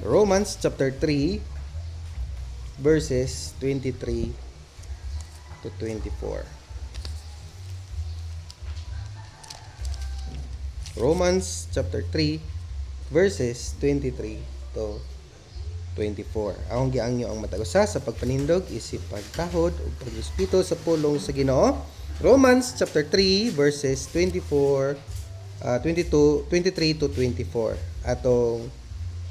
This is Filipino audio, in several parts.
Romans chapter 3 verses 23 to 24. Romans chapter 3 verses 23 to 24. Akong giangyo ang matagusa sa pagpanindog isip pagtahod ug pag-espiritu sa pulong sa Ginoo. Romans chapter 3 verses 23 to 24. Atong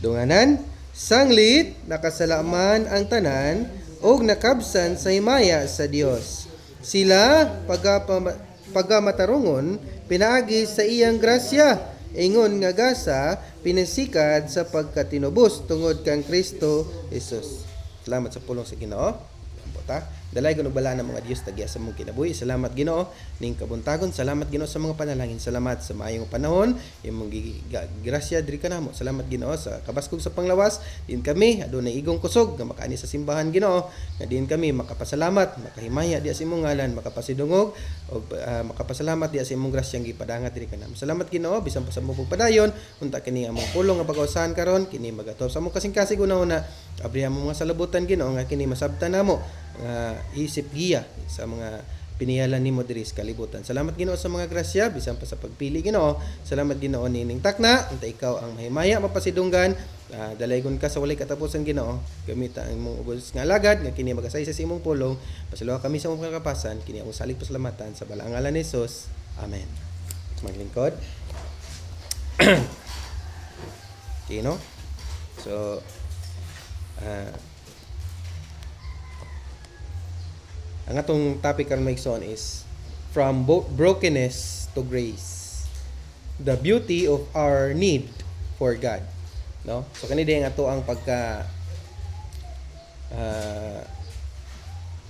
dunganan, sanglit nakasalaman ang tanan og nakabsan sa himaya sa Dios. Sila pagamatarungon pinaagi sa iyang grasya, ingon nga gasa pinasikad sa pagkatinubos tungod kang Kristo Jesus. Salamat sa pulong sa Ginoo. Dalay ko bala ng mga Dios tagya sa mong kinabuhi. Salamat Ginoo ning kabuntagon. Salamat Ginoo sa mga panalangin. Salamat sa maayong panahon imong grasya diri kanamo. Salamat Ginoo sa kabaskog sa panglawas. Din kami adunay igong kusog nga makaani sa simbahan Ginoo. Nga din kami makapasalamat, makahimaya diya sa imong ngalan, makapasidungog o makapasalamat diya sa imong grasyang gipadangat diri kanamo. Salamat Ginoo bisan pa sa mong pagpadayon unta kini among pulong nga pag-usahan karon kini magatop sa among kasing-kasig una-una. Abrihan mo mga salabutan Ginoo nga kini masabtan namo isip giya sa mga piniyalan nimo diri sa kalibutan. Salamat Ginoo sa mga grasya bisan pa sa pagpili Ginoo. Salamat Ginoo nining takna unta ikaw ang mahimaya mapasidunggan. Dalaygon ka sa walay katapusan Ginoo. Gamit ang imong ubos nga alagad nga kini magasaysa sa imong pulong. Pasalamat kami sa imong kakapasan kini ang salig pasalamatan sa balaang ngalan ni Jesus. Amen. Maglingkod. Kino? So ang atong topic karon maigsoon is from brokenness to grace. The beauty of our need for God. No? So kani din ato ang pagka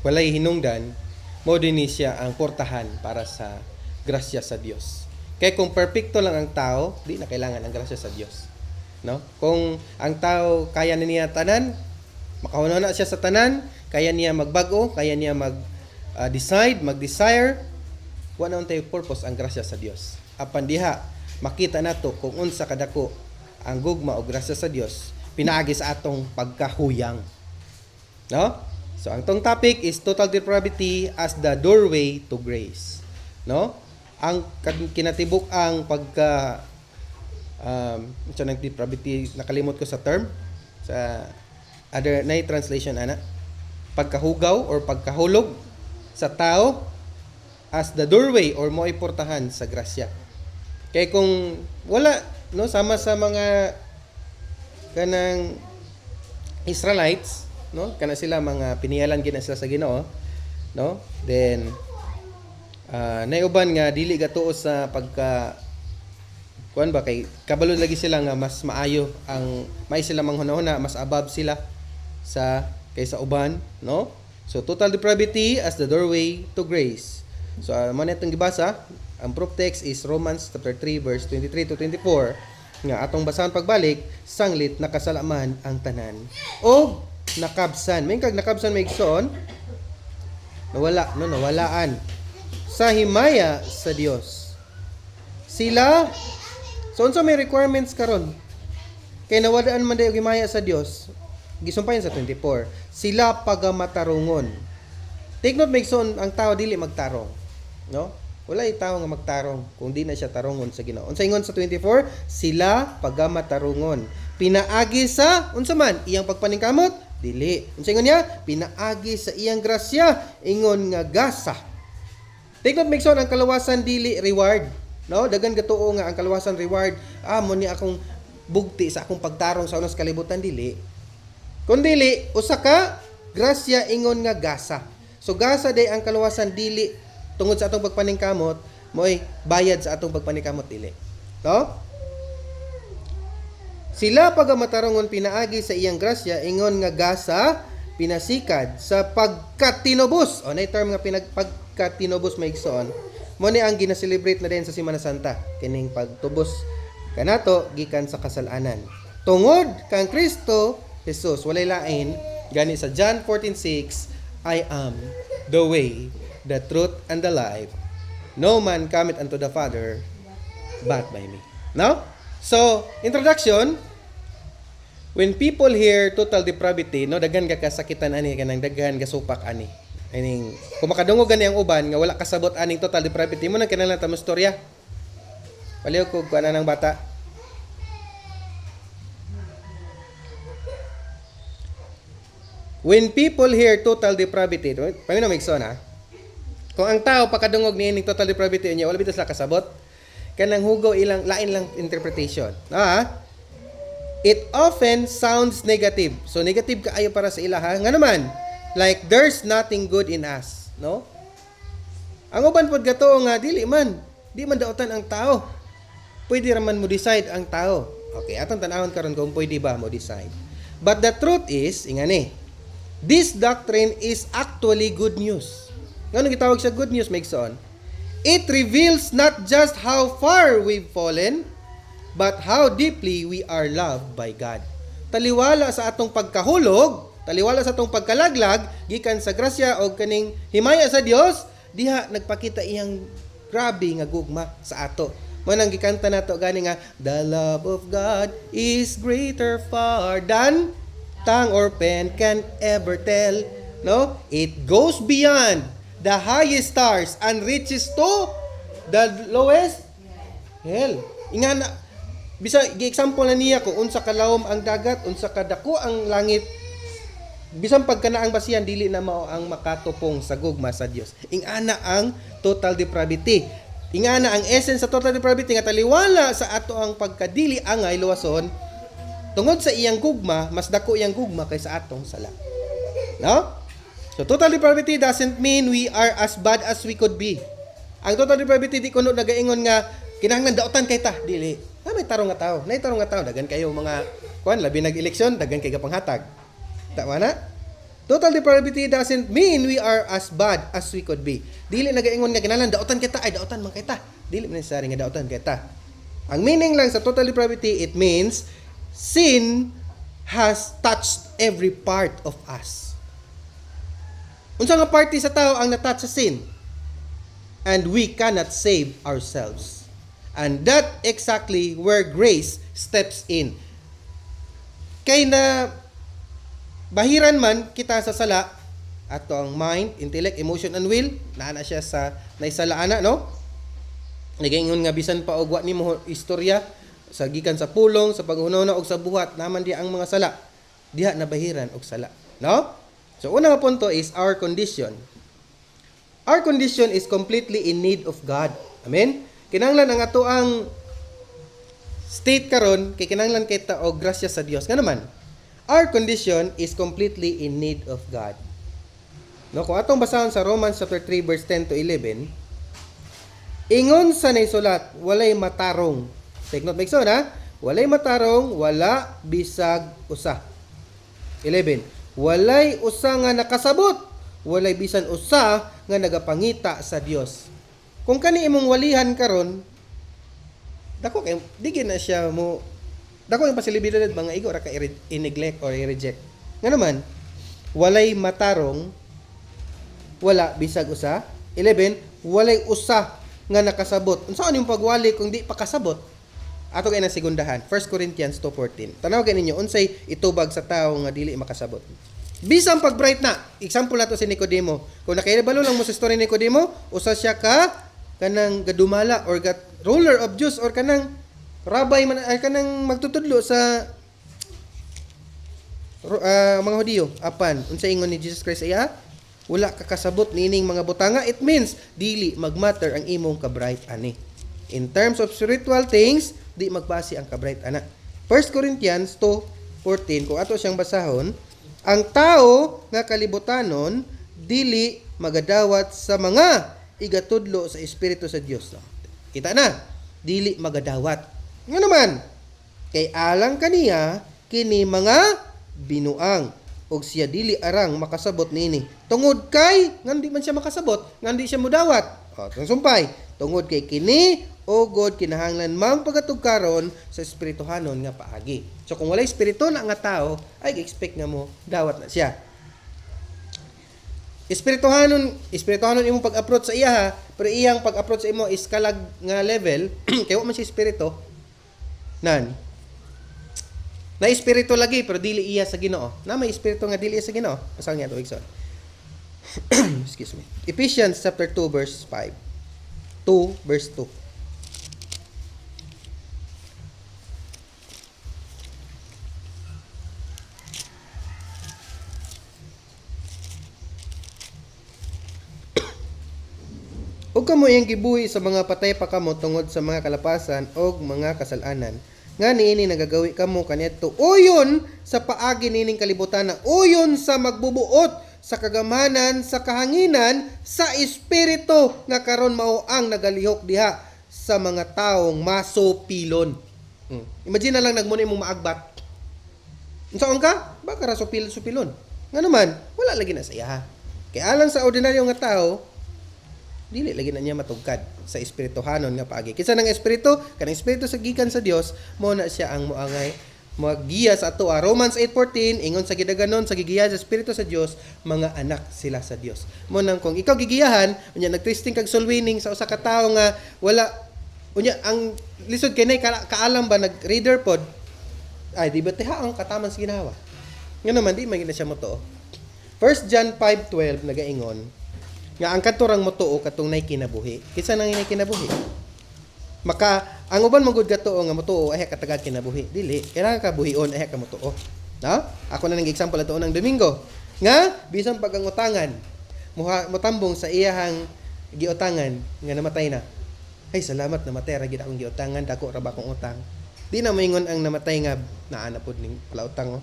walay hinungdan mo din siya ang portahan para sa grasya sa Dios. Kay kung perpekto lang ang tao, di na kailangan ang grasya sa Dios. No? Kung ang tao kaya na niya tanan, makahuna na siya sa tanan, kaya niya magbago, kaya niya mag-decide, mag-desire, wala na tayo purpose ang grasya sa Dios. Apan diha, makita nato kung unsa kadako ang gugma o grasya sa Dios, pinaagi sa atong pagkahuyang. No? So, ang tong topic is total depravity as the doorway to grace. No? Ang kinatibuk ang pagka ng depravity, nakalimot ko sa term, sa other na translation ana, pagkahugaw or pagkahulog sa tao as the doorway or mo'y portahan sa grasya. Kaya kung wala no sama sa mga kanang Israelites, no, kana sila mga piniyalan gina sila sa Ginoo, no, then naiuban nga dili gatuo sa pagka kuan ba kay kabalo lagi sila nga mas maayo ang may sila manghuna-huna, mas above sila sa kaysa uban, no? So total depravity as the doorway to grace. So mo netong gibasa, ang proof text is Romans chapter 3 verse 23 to 24 nga atong basahan pagbalik, sanglit nakasalaman ang tanan o nakabsan. May kag nakabsan may igsoon nawalaan sa himaya sa Dios. Sila so unsa may requirements karon? Kay nawadaan man dayo himaya sa Dios. Gisumpayan sa 24. Sila pagamatarungon. Take note, Megson, ang tao dili magtarong. No? Wala yung tao nga magtarong kung di na siya tarungon sa Ginoo. Unsa ingon sa 24? Sila pagamatarungon. Pinaagi sa unsa man iyang pagpaningkamot? Dili. Unsa ingon niya? Pinaagi sa iyang grasya, ingon nga gasa. Take note, Megson, ang kaluwasan dili reward. No? Dagan gatuo nga ang kaluwasan reward. Mo ni akong bugti sa akong pagtarong sa unos kalibutan dili. Kundili, usa ka grasya ingon nga gasa. So gasa day ang kaluwasan dili tungod sa atong pagpaningkamot, mo'y bayad sa atong pagpaningkamot dili. No? Sila pagamatarungon pinaagi sa iyang grasya ingon nga gasa pinasikad sa pagkatinubos. O nay term nga pagkatinubos maigsoon. Mo ni ang gina-celebrate na din sa Semana Santa kining pagtubos kanato gikan sa kasalanan. Tungod kang Kristo Jesus, walay lain, gani sa John 14:6, I am the way, the truth, and the life. No man cometh unto the Father but by me. No? So, introduction, When people hear total depravity, no, daghan ka kasakitan ani kanang daghan gasupak ani. Aning kung makadungog gani ang uban nga wala kasabot aning total depravity mo nang kinahanglan ta mo istorya. Paliw ko kuan ng bata. When people hear total depravity, paminaw migson ha. Kung ang tao pakadungog niining total depravity niya wala bitas la kasabot, kanang hugo ilang lain lang interpretation. It often sounds negative. So negative kaayo para sa ilaha. Nga naman, like there's nothing good in us, no? Ang uban pod gato nga dili man daotan ang tao. Pwede raman mo decide ang tao. Okay, atong tan-awon karon kung pwede ba mo decide. But the truth is, ingani, this doctrine is actually good news. Ngano gitawag sa good news, Megson? It reveals not just how far we've fallen, but how deeply we are loved by God. Taliwala sa atong pagkahulog, taliwala sa atong pagkalaglag, gikan sa grasya o kaning himaya sa Dios, diha nagpakita iyang grabe nga gugma sa ato. Manang gikanta nato gani nga, the love of God is greater far than tongue or pen can ever tell. No? It goes beyond the highest stars and reaches to the lowest hell. Ingana bisa gi-example na niya kung unsa kalawom ang dagat, unsa kadako ang langit. Bisan pagkanaang basihan dili na mao ang makatupong sa gugma sa Dios. Ingana ang total depravity. Ingana ang essence sa total depravity nga taliwala sa ato ang pagkadili angay luwason tungod sa iyang gugma, mas dako iyang gugma kaysa atong sala. No? So total depravity doesn't mean we are as bad as we could be. Ang total depravity di kuno nagaingon nga kinahanglan daotan kay ta, dili. May tarong nga tao. Nay tarong nga tao dagan kayo mga kuan labi nag-eleksyon dagan kay gapanghatag. Tama na? Total depravity doesn't mean we are as bad as we could be. Dili nagaingon nga kinahanglan daotan kita ay daotan man kita. Dili man necessary nga daotan kita. Ang meaning lang sa total depravity, it means sin has touched every part of us. Unsa nga party sa tao ang natouch sa sin? And we cannot save ourselves. And that exactly where grace steps in. Kay na bahiran man kita sa sala, ato ang mind, intellect, emotion, and will, naana siya sa naisalaana, no? Nagaingon nga bisan pa og wa nimo istorya sa gikan sa pulong, sa paghunahuna og sa buhat, naman di ang mga sala. Diha na bahiran og sala, no? So una nga punto is our condition. Our condition is completely in need of God. Amen? Kinahanglan ang ato ang state karon kay kinahanglan kay ta og grasya sa Dios. Nga naman, our condition is completely in need of God. No, kung atong basahon sa Romans chapter 3 verse 10 to 11, ingon sa naisulat, walay matarong. Take note, Megson, ha? Walay matarong, wala bisag usa. 11. Walay usa nga nakasabot, walay bisan usa nga nagapangita sa Dios. Kung kani imong walihan karon, dako kay di na siya mo dako ang posibilidad mga igo ra ka i-neglect or i-reject. Nga naman, walay matarong, wala bisag usa. 11, walay usa nga nakasabot. Unsa yung pagwali kung di pa kasabot? Ato kay na segundahan. 1 Corinthians 2:14. Tanaw kay ninyo unsay itubag sa tawo nga dili makasabot. Bisang pag-bright na. Example nato si Nicodemo. Kung nakahibalo lang mo sa story ni Nicodemo, usa siya ka kanang gadumala or ruler of Jews or kanang rabay man ay kanang magtutudlo sa mga Hudiyo. Apan unsa ingon ni Jesus Christ iya? Wala ka kasabot nining mga butanga. It means dili magmatter ang imong ka-bright ani. In terms of spiritual things, di magbase ang ka-bright ana. 1 Corinthians 2:14 kung ato siyang basahon, ang tao nga kalibutanon dili magadawat sa mga igatudlo sa Espiritu sa Dios. Kita na, dili magadawat. Nga naman, kay alang kaniya kini mga binuang og siya dili arang makasabot nini. Tungod kay ngandi man siya makasabot, ngandi siya mudawat. Tong sumpay, tungod kay kini o God kinahanglan mang pagatugkaron sa espirituhanon nga paagi. So kung walay espiritu na nga tao, ay expect nga mo dawat na siya. Espirituhanon imong pag-approach sa iya ha, pero iyang pag-approach sa imo is kalag nga level, kay wa man siya espiritu. Nan. Na espiritu lagi pero dili iya sa Ginoo. Na may espiritu nga dili iya sa Ginoo. Asa nga to igsoon? Excuse me. Ephesians chapter 2 verse 5. 2 verse 2. Ug kamo iyang gibuhi sa mga patay pa kamo tungod sa mga kalapasan o mga kasalanan. Nga niini nagagawi kamo kaniadto uyon sa paagi nining kalibutan na uyon sa magbubuot sa kagamanan sa kahanginan sa espiritu nga karon mao ang nagalihok diha sa mga taong masupilon. Imagine na lang nagmuni mo maagbat. Unsaon ka? Baka ra supilon. Nga naman, wala lagi na sa iya. Kaya alang sa ordinaryo nga tao, dili lagi na niya matugkad sa espirituhanon nga paagi. Kinsa nang espiritu, kanang espiritu sa gikan sa Dios, mao na siya ang moangay magiya sa ato. Romans 8:14 ingon sa gidaganon sa gigiya sa espiritu sa Dios, mga anak sila sa Dios. Mo nang kung ikaw gigiyahan, unya nagtwisting kag soul winning sa usa ka tawo nga wala unya ang lisod kay nay kaalam ba nag-reader pod ay di ba tiha ang kataman sa ginawa. Nga naman di man siya motuo. 1 John 5:12 nagaingon nga ang katurang motuo katong nay kinabuhi. Kinsa nang nay kinabuhi? Maka ang uban magud katuo nga motuo ay katagag kinabuhi. Dili, kailangan ka buhion ay ka motuo. No? Ako na ng example ato ng Domingo. Nga bisan pag ang utangan motambong sa iyahang giutangan nga namatay na. Ay salamat namatay ra gid akong giutangan dako ra ba akong utang. Di na moingon ang namatay nga naa na pud ning palautang.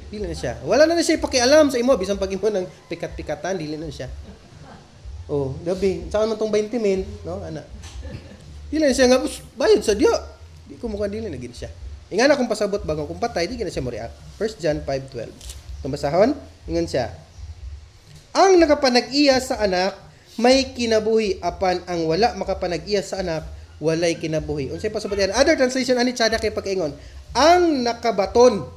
Dili na siya. Wala na siya pakialam sa imo bisan pag imo nang pikat-pikatan dili na siya. Oh, gabi. Saan man tong 20 min, no? Ana. Dili na siya nga bayad sa Diyo. Di ko mukhang dili na gid siya. Ingana kung pasabot bago kung patay, di gina siya mo react. 1 John 5:12. Kung basahon, ingon siya. Ang nakapanag-iya sa anak may kinabuhi apan ang wala makapanag-iya sa anak walay kinabuhi. Unsay pasabot yan? Other translation ani tsada kay pagkaingon. Ang nakabaton.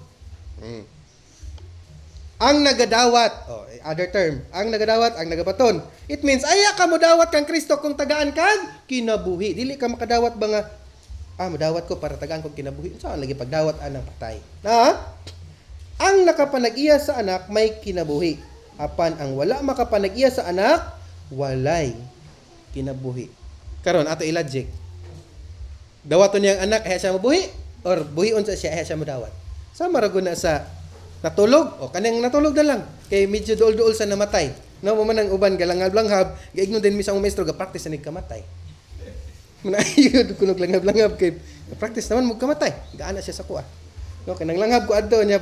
Ang nagadawat, other term, ang nagadawat, ang nagabaton. It means, aya ka mo dawat kang Kristo kung tagaan kang kinabuhi. Dili ka makadawat ba nga, madawat ko para tagaan kong kinabuhi. Saan lagi pagdawat anang patay? Ang nakapanag-iya sa anak, may kinabuhi. Apan ang wala makapanag-iya sa anak, walay kinabuhi. Karon ato i-logic. Dawaton niya ang anak, ay siya mabuhi? Or buhion sa siya, ay siya madawat? Sama ra na sa natulog o kanang natulog na lang kay medyo duol-duol sa namatay no mo man ang uban galanghab-langhab gaignon din misang maestro ga practice ni kamatay muna ayud kunog langhab-langhab kay practice naman mo kamatay gaana siya sa kuha no kanang langhab ko adto niya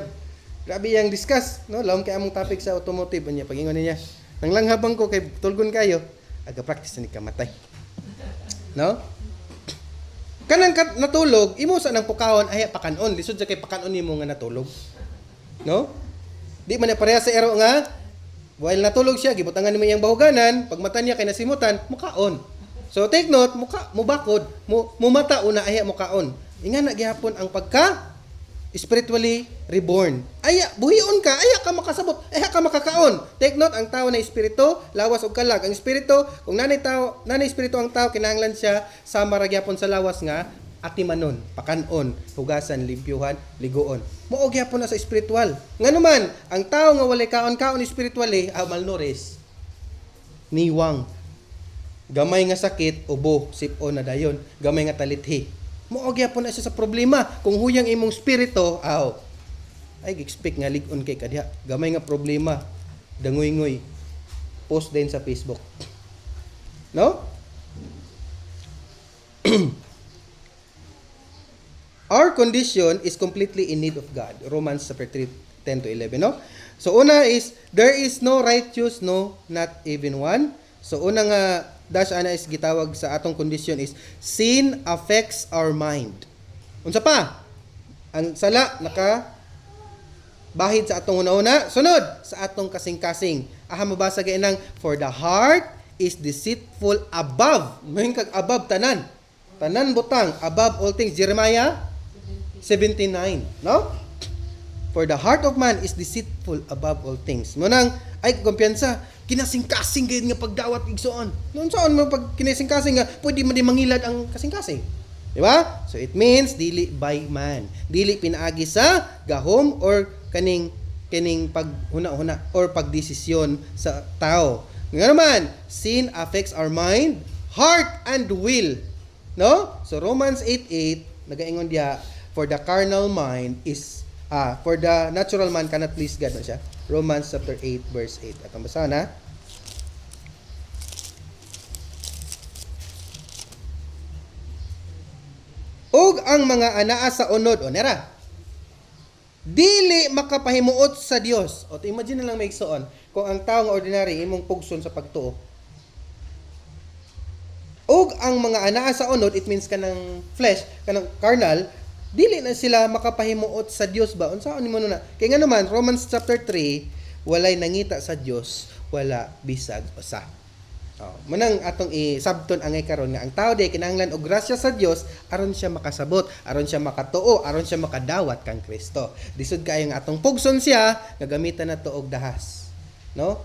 grabe yang discuss no laom kay among topic sa automotive niya pagingon niya nang langhabang ko kay tulgon kayo aga practice ni kamatay no kanang natulog imo sa nang pukawon ay pakanon lisod sa kay pakanon nimo nga natulog. No? Di man pareha sa ero nga while natulog siya gibutangan nimo iyang bahuganan pag mata niya kay nasimutan mukaon. So take note mubakod mumata una aya mukaon. Ingana gihapon ang pagka spiritually reborn. Aya buhion ka aya ka makasabot aya ka makakaon. Take note ang tao na espiritu lawas og kalag. Ang espiritu kung nanay espiritu ang tao kinahanglan siya sama ra gyapon sa lawas nga atimanon, pakanon, hugasan, limpyuhan, ligoon. Mao gyapon na sa spiritual. Nganuman, ang tao nga walay kaon-kaon spiritually, malnourished, niwang, gamay nga sakit, ubo, sipon na dayon, gamay nga talithi. Mao gyapon na siya sa problema. Kung huyang imong spirito, ay expect nga ligon kay kadya. Gamay nga problema, dangoy-ngoy. Post din sa Facebook. No? Our condition is completely in need of God. Romans chapter 3:10-11, no? So una is there is no righteous, no, not even one. So una nga dash ana is gitawag sa atong condition is sin affects our mind. Unsa pa? Ang sala naka bahid sa atong una-una. Sunod sa atong kasing-kasing. Mabasa gay nang for the heart is deceitful above. May kag above tanan. Tanan butang above all things. Jeremiah 79, no? For the heart of man is deceitful above all things. Munang ay kumpiyansa, kinasing-kasing gayud nga pagdawat igsoon. Noon saan mo pag kinasing-kasing nga pwede man di mangilad ang kasing-kasing. Di ba? So it means dili by man. Dili pinaagi sa gahom or kaning paghuna-huna or pagdesisyon sa tao. Nga naman, sin affects our mind, heart, and will. No? So Romans 8:8 nagaingon diha, for the carnal mind is for the natural man cannot please God na siya. Romans chapter 8 verse 8. At ang basahan na. Og ang mga anaa sa unod, o nera, dili makapahimuot sa Dios. O imagine na lang may igsoon, kung ang tao nga ordinary imong pugson sa pagtuo. Og ang mga anaa sa unod, it means kanang flesh, kanang carnal, dili na sila makapahimuot sa Dios ba? Unsaon nimo na? Kay nga naman Romans chapter 3, walay nangita sa Dios, wala bisag usa. Manang atong i-subton angay karon nga ang tao di kinahanglan og grasya sa Dios aron siya makasabot, aron siya makatuo, aron siya makadawat kang Kristo. Disod kaayo nga atong pugson siya nga gamitan nato og dahas. No?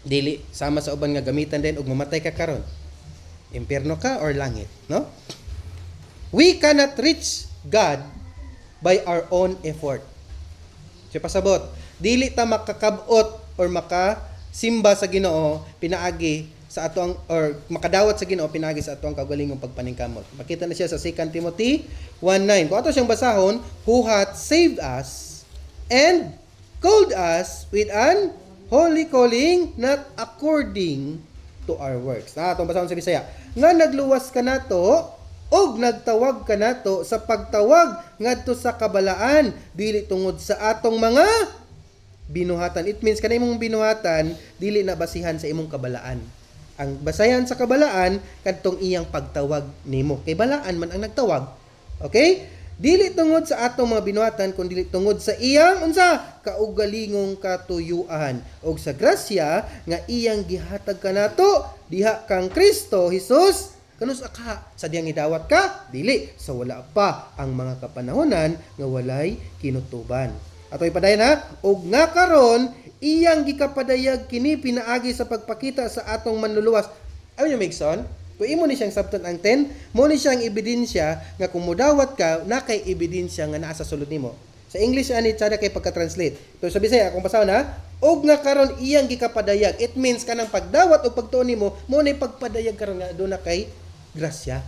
Dili sama sa uban nga gamitan din og mamatay ka karon. Impierno ka or langit, no? We cannot reach God by our own effort. Siya pasabot, dili ta makakabot or simba sa Ginoo pinaagi sa atong or makadawat sa Ginoo pinaagi sa atong kaugalingong pagpaningkamot. Makita na siya sa 2 Timothy 1:9. Kung ato siyang basahon, who hath saved us and called us with an holy calling, not according to our works. Atong basahon sa Bisaya, nga nagluwas ka nato og nagtawag ka nato sa pagtawag ngadto sa kabalaan dili tungod sa atong mga binuhatan. It means kanay imong binuhatan dili na basihan sa imong kabalaan. Ang basayan sa kabalaan kadtong iyang pagtawag nimo. Kay balaan man ang nagtawag. Okay? Dili tungod sa atong mga binuhatan kundi dili tungod sa iyang kaugalingong katuyuan og sa grasya nga iyang gihatag kanato diha kang Kristo Jesus. Kanus ka sa diyang idawat ka? Dili sa wala pa ang mga kapanahonan nga walay kinutuban. Ato ipadayon ha, og nga karon iyang gikapadayag kini pinaagi sa pagpakita sa atong manluluwas. Ano yung Migson? Kung imo ni siyang sabton ang 10, mo ni siyang ebidensya nga kung mudawat ka, na kay ebidensya nga naa sa sulod nimo. Sa English ani tsada kay pagka-translate. Pero sa Bisaya kung basahon ha, og nga karon iyang gikapadayag. It means kanang pagdawat o pagtuon nimo, mo ni pagpadayag karon nga aduna kay grasya.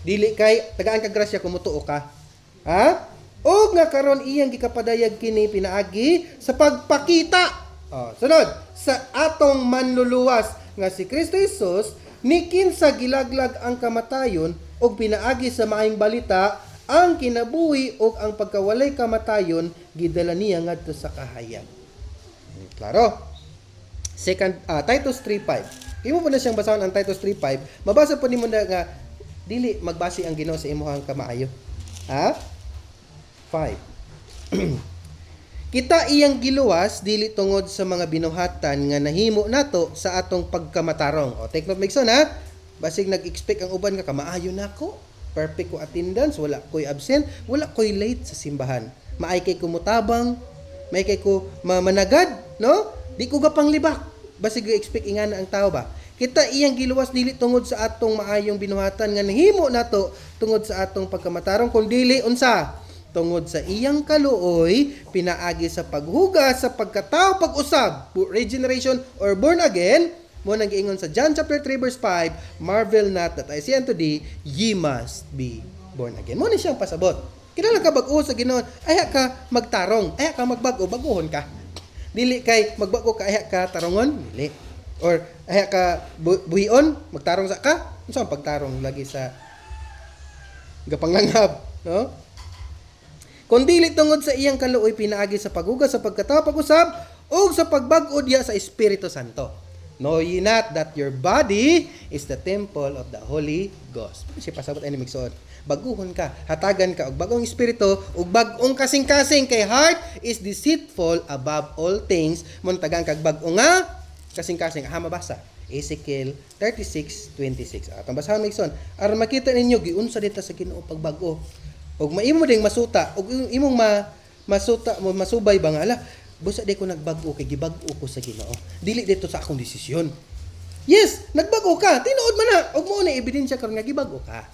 Dili kay tagaan ka grasya kung mutuo ka. Ha? O nga karon iyang gikapadayag kini pinaagi sa pagpakita. Sunod, sa atong manluluwas nga si Kristo Jesus ni kinsa gilaglag ang kamatayon og pinaagi sa maayong balita ang kinabuhi og ang pagkawalay kamatayon gidala niya ngadto sa kahayag. Klaro? Titus 3:5. Imo po na siyang basahon ang Titus 3:5. Mabasa po nimo na nga dili magbasi ang Ginoo sa imong kamaayo. Ha? 5. Kita iyang giluwas dili tungod sa mga binuhatan nga nahimo nato sa atong pagkamatarong. Take note Migson ha. Basig nag-expect ang uban nga kamaayo nako. Perfect ko attendance, wala ko'y absent, wala ko'y late sa simbahan. Maay kay ko mutabang, may kay ko managad, no? Di ko gapang libak. Basig expect ingana ang tao ba? Kita iyang giluwas dili tungod sa atong maayong binuhatan nga nahimo nato tungod sa atong pagkamatarong kun dili unsa tungod sa iyang kaluoy pinaagi sa paghugas sa pagkatao pag-usab, regeneration or born again. Mo nang giingon sa John chapter 3 verse 5, marvel not that I say unto thee, ye must be born again. Mo ni siyang pasabot. Kinahanglan ka bag-o sa Ginoo, aya ka magtarong, aya ka magbago, baguhon ka. Dili kay magbago ka aya ka tarongon, dili. Or aya ka buhion, magtarong sa ka. Unsa ang pagtarong lagi sa gapanglangab, no? Kung dili tungod sa iyang kaluoy pinaagi sa paghugas sa pagkatao pag-usab o sa pagbag-o diya sa Espiritu Santo. Know ye not that your body is the temple of the Holy Ghost? Si pasabot ani migsuon. Baguhon ka, hatagan ka og bagong espiritu ug bag-ong kasing-kasing kay heart is deceitful above all things. Mon tagang kag bag-o nga kasing-kasing mabasa. Ezekiel 36:26. Atong basahon migsuon. Aron makita ninyo giunsa dita sa Ginoo pagbag-o. Og maimo ding masuta og imong masuta mo masubay ba nga ala busa di ko nagbag-o kay gibag-o ko sa Ginoo. Dili dito sa akong desisyon. Yes, nagbago ka. Tinuod man na. Og mo na ebidensya karon nga gibago ka.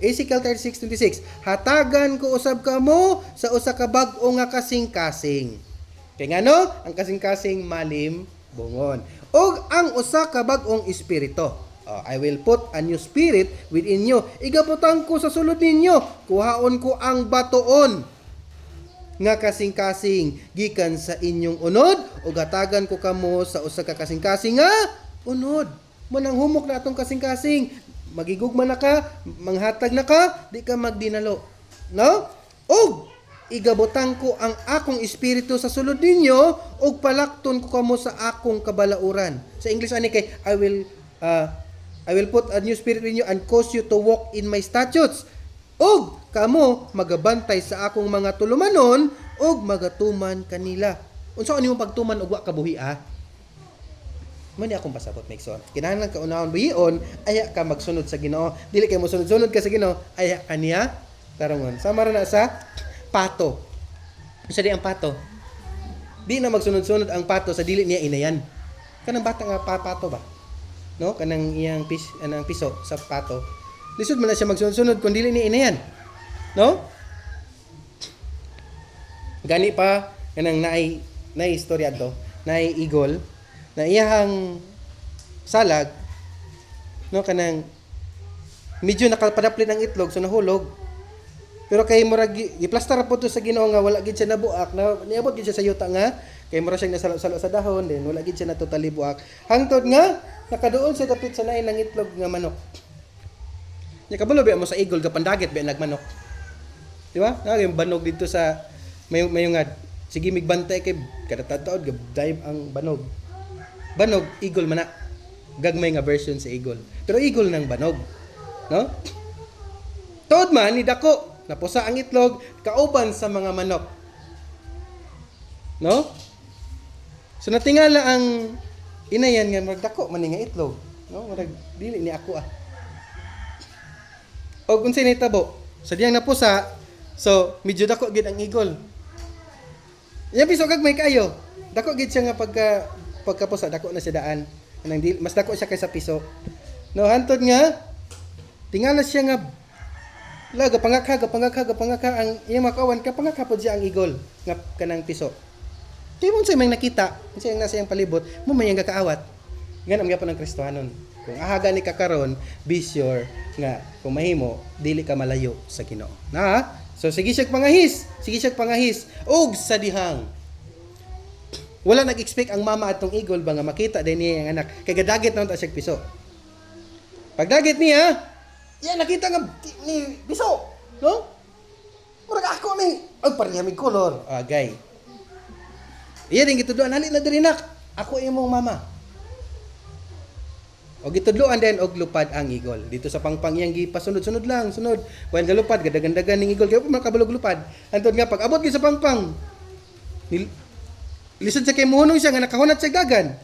Ezekiel 36:26. Hatagan ko usab kamo sa usa ka bag-o nga kasing-kasing. Kay ngano? Ang kasing-kasing malim bungon. Og ang usa ka bag-ong espiritu. I will put a new spirit within you. Igabutang ko sa sulod ninyo. Kuhaon ko ang batoon nga kasing-kasing gikan sa inyong unod ug hatagan ko kamo sa usa ka kasing-kasing nga unod. Manang humok na atong kasing-kasing. Magigugma na ka, manghatag na ka, di ka magdinalo. No? Og igabutang ko ang akong espiritu sa sulod ninyo og palakton ko kamo sa akong kabalauran. Sa English ani kay I will put a new spirit in you and cause you to walk in my statutes. Og kamo magabantay sa akong mga tulumanon og magatuman kanila. Unsa ani mo pagtuman og wa ka buhi Mani akong pasabot Mixon. Kinahanglan ka unahon buhion, aya ka magsunod sa Ginoo. Dili kay mo sunod-sunod ka sa Ginoo, aya ka niya tarongon. Sama ra na sa pato. Unsa di ang pato? Di na magsunod-sunod ang pato sa dili niya inayan. Kanang bata nga pato ba? No? Kanang iyang piso sa pato. Lisod man na siya magsunod-sunod kung dili niya inayan. No? Gani pa kanang naay istorya to, naay eagle na iyahang salag no kanang medyo nakapadaplit ang itlog so nahulog. Pero kay murag giplastar po to sa Ginoo nga wala gid siya nabuak na niabot gid siya sa yuta nga kay mura siyang nasalo-salo sa dahon din wala gid siya na totally buak. Hangtod nga nakaduol siya dapit sa naay ng itlog nga manok. Nya kabalo ba mo sa eagle kapandagit ba nagmanok. Di ba? Yung banog dito sa mayungad. Sige migbantay kay kada taod dive ang banog. Banog eagle man na. Gagmay nga version sa eagle. Pero eagle nang banog. No? Tuod man ni dako napusa ang itlog kauban sa mga manok. No? So natingala ang inayan nga magdako man nga itlog. No? Marag dili ni ako O kung sinitabo, sa diyang napusa, so medyo dako gid ang eagle. Yan piso gagmay kayo. Dako gid siya nga pagkapusa dako na siya daan. Mas dako siya kaysa piso. No, hantod nga tingala siya nga gapangaka ang iyang makawan kapangaka pod siya ang eagle nga kanang piso. Kay mo say may nakita, unsay ang nasa iyang palibot, mo may nga kaawat. Ganam gyapon ang Kristohanon. Kung ahaga ni ka karon, be sure nga kung mahimo dili ka malayo sa Ginoo. Na? So sige siya pangahis og sa dihang. Wala nag-expect ang mama atong eagle ba nga makita din niya ang anak. Kay gadagit na siya piso. Pagdagit niya, yan nakita nga ni piso, no? Murag ako ni parehas color. Gay. Iya din gitudloan hali na diri nak. Ako imong mama. O gitudloan din og lupad ang eagle. Dito sa pangpang iyang gipasunod-sunod lang, sunod. When galupad gadagandagan ning eagle kay makabalog lupad. Antod nga pag abot gi sa pangpang. Lisod sa kay muhunong siya nga nakahunat sa dagan.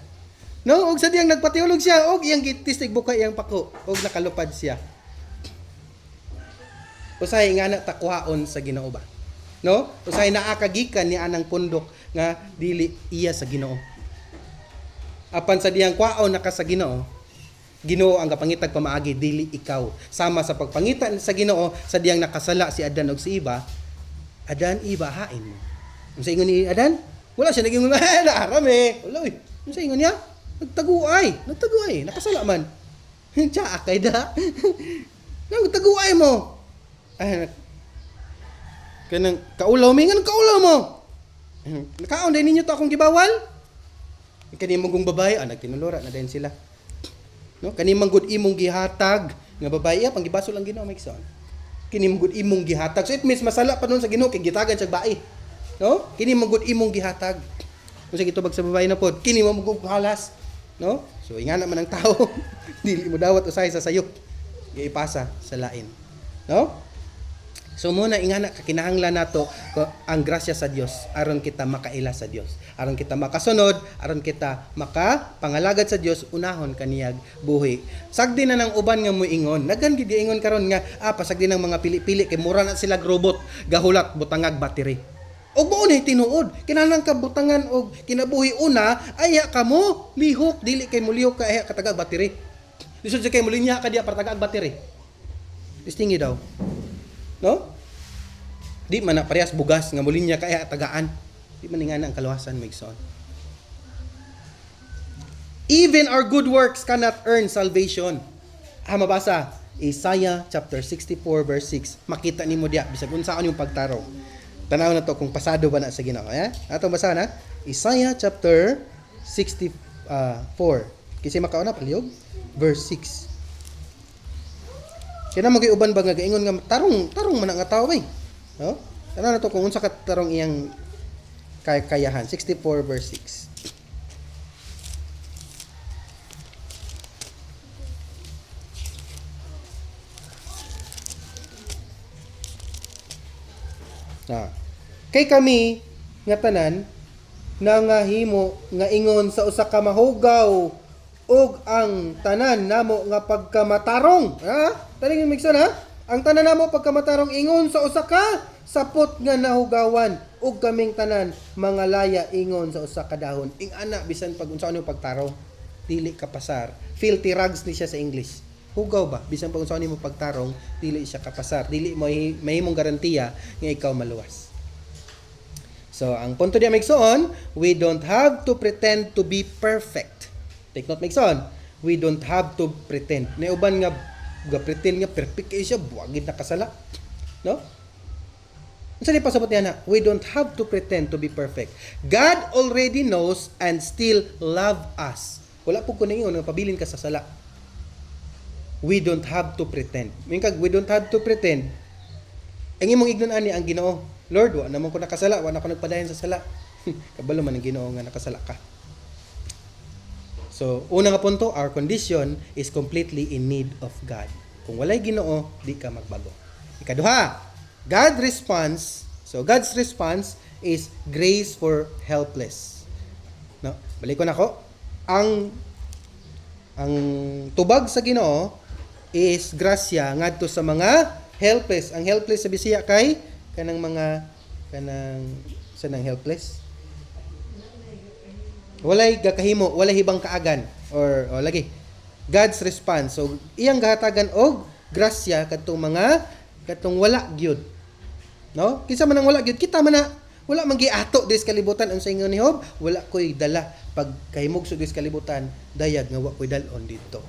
No, og sa diyang nagpatiulog siya og iyang gitistig buka iyang pako og nakalupad siya. Usahay nga na takuhaon sa Ginoo ba? No? Usahay naa kagikan ni anang pundok nga dili iya sa Ginoo. Apan sa diyang kwaon naka sa Ginoo, Ginoo ang kapangitag pamaagi dili ikaw. Sama sa pagpangitan sa Ginoo sa diyang nakasala si Adan ug si Eva. Adan, Eva hain mo. Unsa ingon ni Adan? Wala siya naging naarame. Wala oy. Unsa ingon niya? Nagtaguay, nakasala man. Tiya kay da. Nagtaguay mo. Kanang kaulaw mi ngan kaulaw mo. Nakaon din ninyo to akong gibawal. Kani mong babae nagtinulora na din sila. No, kani manggod imong gihatag nga babae pang gibaso lang Ginoo Mixon. Kini manggod imong gihatag. So it means masala pa nun sa Ginoo kay gitagan siya bae. No? Kini manggod imong gihatag. Unsa gitubag sa babae na pod? Kini mo magug halas. No? So ingana man ang tao, dili mo dawat usahay sa sayop. Giipasa sa lain. No? So muna ingana kakinahanglan nato ang grasya sa Dios aron kita makaila sa Dios, aron kita makasunod, aron kita makapangalagad sa Dios unahon kaniyag buhi. Sagdi na ng uban nga moingon, naghan gid ingon karon nga pasagdi ng mga pili-pili kay mura na sila robot gahulat butangag battery. Og mao ni tinuod, kinahanglan ka butangan og kinabuhi una, aya ka mo lihok, dili kay mo lihok ka aya ka tagag battery. Lisod sa kay mo linya ka diya para tagag battery. Distingi daw. No? Di man na parehas bugas nga mo linya ka aya tagaan. Di man nga na ang kaluwasan migsoon. Even our good works cannot earn salvation. Mabasa Isaiah chapter 64 verse 6. Makita nimo diya bisag unsaon yung pagtarong. Tanaw na to kung pasado ba na sa Ginoo. Atong basa na Isaiah chapter 64. Kasi makauna palihog verse 6. Kaya magiuban ba nga gaingon nga tarong man nga tawo bay. No? Tanaw na to kung unsa ka tarong iyang kayahan. 64 verse 6. Kay kami nga tanan nangahimo nga ingon sa usa ka mahugaw ug ang tanan namo nga pagkamatarong. Taling migson ang tanan namo pagkamatarong ingon sa usa ka sapot nga nahugawan ug kaming tanan mga laya ingon sa usa ka dahon. Ing ana bisan pag unsaon yung pagtarong dili ka pasar. Filthy rags ni siya sa English. Hugaw ba bisan pag unsaon nimo pagtarong dili siya kapasar. Dili mo mahimong garantiya nga ikaw maluwas. So, ang punto diya migsoon, we don't have to pretend to be perfect. Take note migsoon, we don't have to pretend. Na uban nga pretend nga perfect kay siya, buwagid na kasala. No? Unsa ni pasabot niya na? We don't have to pretend to be perfect. God already knows and still love us. Wala po ko na ingon nga pabilin ka sa sala. We don't have to pretend. Mingkag we don't have to pretend. Ang imong ignon ani ang Ginoo. Lord, wa naman ko nakasala, wa na ko nagpadayon sa sala. Kabalo man ang Ginoo nga nakasala ka. So, una nga punto, our condition is completely in need of God. Kung walay Ginoo, di ka magbago. Ikaduha, God's response is grace for helpless. No? Balik ko na ko. Ang tubag sa Ginoo is grasya ngadto sa mga helpless. Ang helpless sa Bisaya kay kanang sanang helpless. Walay gakahimo, walay hibang kaagan or lagi. God's response. So iyang gahatagan og grasya kadtong wala gyud. No? Kinsa man ang wala gyud, kita man na wala man giato dis kalibutan unsa ingon ni Job, wala koy dala pag kahimog sa dis kalibutan, dayag nga wa koy dalon dito.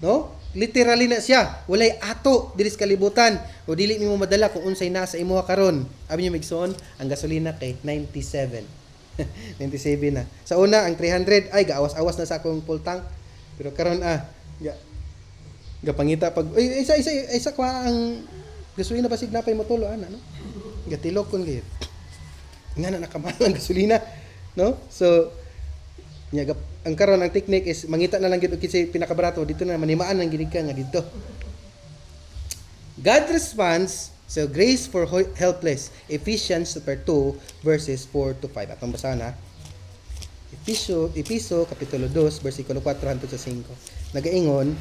No? Literally na siya, walay ato diri sa kalibutan o dili nimo madala kung unsay nasa imuha karon. Abi niyo migsoon, ang gasolina kay 97. 97 na. Sa una ang 300 ay gaawas-awas na sa akong full tank. Pero karon gapangita pag isa kwa ang gasolina basig napay motulo ana no. Gatilok kon gid. Nga na nakamahal ang gasolina, no? So ang karon ang technique is mangita na lang gid og kinsay pinakabarato dito na manimaan lang gid ka nga dito. God responds, so grace for helpless. Ephesians chapter 2 verses 4 to 5. Atong basahan na. Episo kapitulo 2 bersikulo 4 hangtod sa 5. Nagaingon,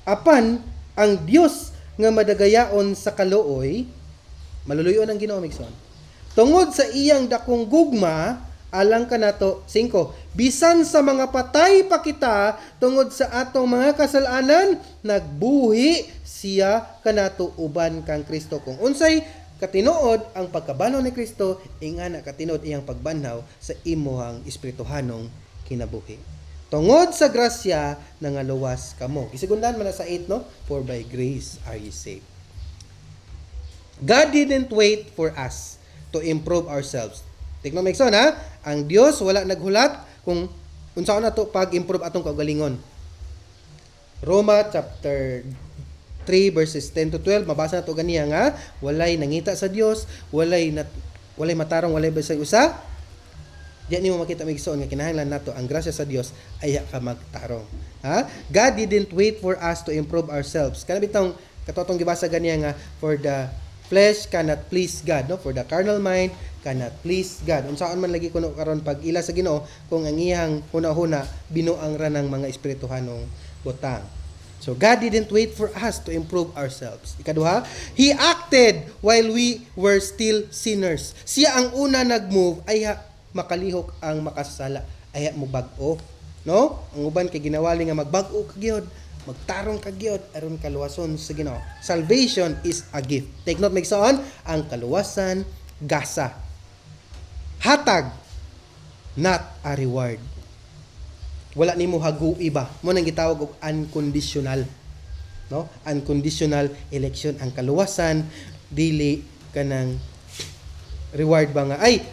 apan ang Dios nga madagayaon sa kaluoy, maluluyon ang Ginoo migson. Tungod sa iyang dakong gugma, alang kanato 5. Bisan sa mga patay pa kita tungod sa atong mga kasalanan, nagbuhi siya kanato uban kang Kristo. Kung unsay katinuod ang pagkabanaw ni Kristo, ingana katinuod iyang pagbanhaw sa imuhang espirituhanong kinabuhi. Tungod sa grasya nangaluwas kamo. Isigundan man sa 8 no? For by grace are ye saved. God didn't wait for us to improve ourselves. Tignan mo ikson ha? Ang Dios wala naghulat kung unsaon na to pag-improve atong kaugalingon. Roma chapter 3 verses 10 to 12 mabasa na to ganiya nga walay nangita sa Dios, walay matarong, walay basay usa. Diyan nimo makita migsoon nga kinahanglan nato ang grasya sa Dios aya ka magtarong. Ha? God didn't wait for us to improve ourselves. Kana bitong katotong gibasa ganiya nga for the flesh cannot please God, no? For the carnal mind cannot please God. Unsaon man lagi kuno karon pag ila sa Ginoo kung ang iyang huna-huna binuang ra ng mga espirituhanong butang. So God didn't wait for us to improve ourselves. Ikaduha, He acted while we were still sinners. Siya ang una nag-move, ay makalihok ang makasala, ay mo bag-o. No? Ang uban kay ginawali nga magbag-o kagyod, magtarong kagyod, aron kaluwason sa Ginoo. Salvation is a gift. Take note, Megsoon, ang kaluwasan, gasa. Hatag, not a reward. Wala nimo hagu iba. Mo nang gitawag og unconditional. No? Unconditional election. Ang kaluwasan dili kanang reward ba nga ay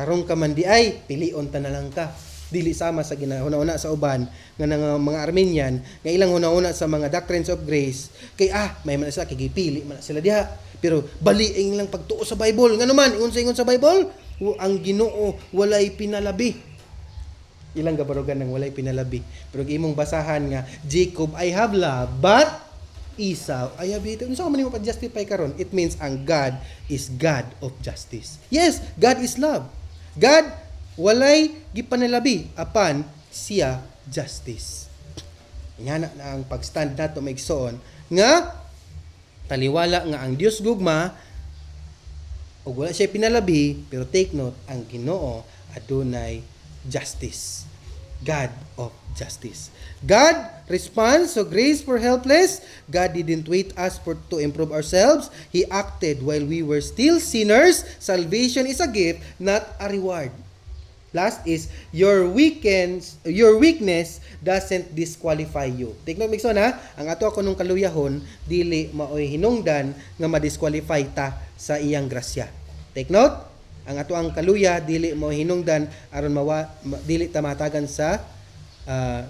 tarong ka man di ay pilion ta na lang ka. Dili sama sa ginahuna-una sa uban nga ng mga Armenian nga ilang huna-una sa mga doctrines of grace kay may man sa kigipili man sila diha. Pero baliing lang pagtuo sa Bible. Ngano man ingon sa Bible, ang Ginoo walay pinalabi. Ilang gabarugan ng walay pinalabi. Pero imong basahan nga, Jacob, I have love, but Esau, I have hated. Unsa man nimo pa-justify karon? It means ang God is God of justice. Yes, God is love. God walay gipanalabi apan siya justice. Ingana na ang pagstand nato maigsoon nga taliwala nga ang Dios gugma ug wala siya pinalabi, pero take note, ang Ginoo adunay justice. God of justice. God responds to grace for helpless. God didn't wait us to improve ourselves. He acted while we were still sinners. Salvation is a gift, not a reward. Last is, your weakness doesn't disqualify you. Take note, Mixon, ha? Ang ato ako nung kaluyahon, dili maoy hinungdan nga ma-disqualify ta sa iyang grasya. Take note, ang ato ang kaluya dili mo hinungdan aron dili ta matagan sa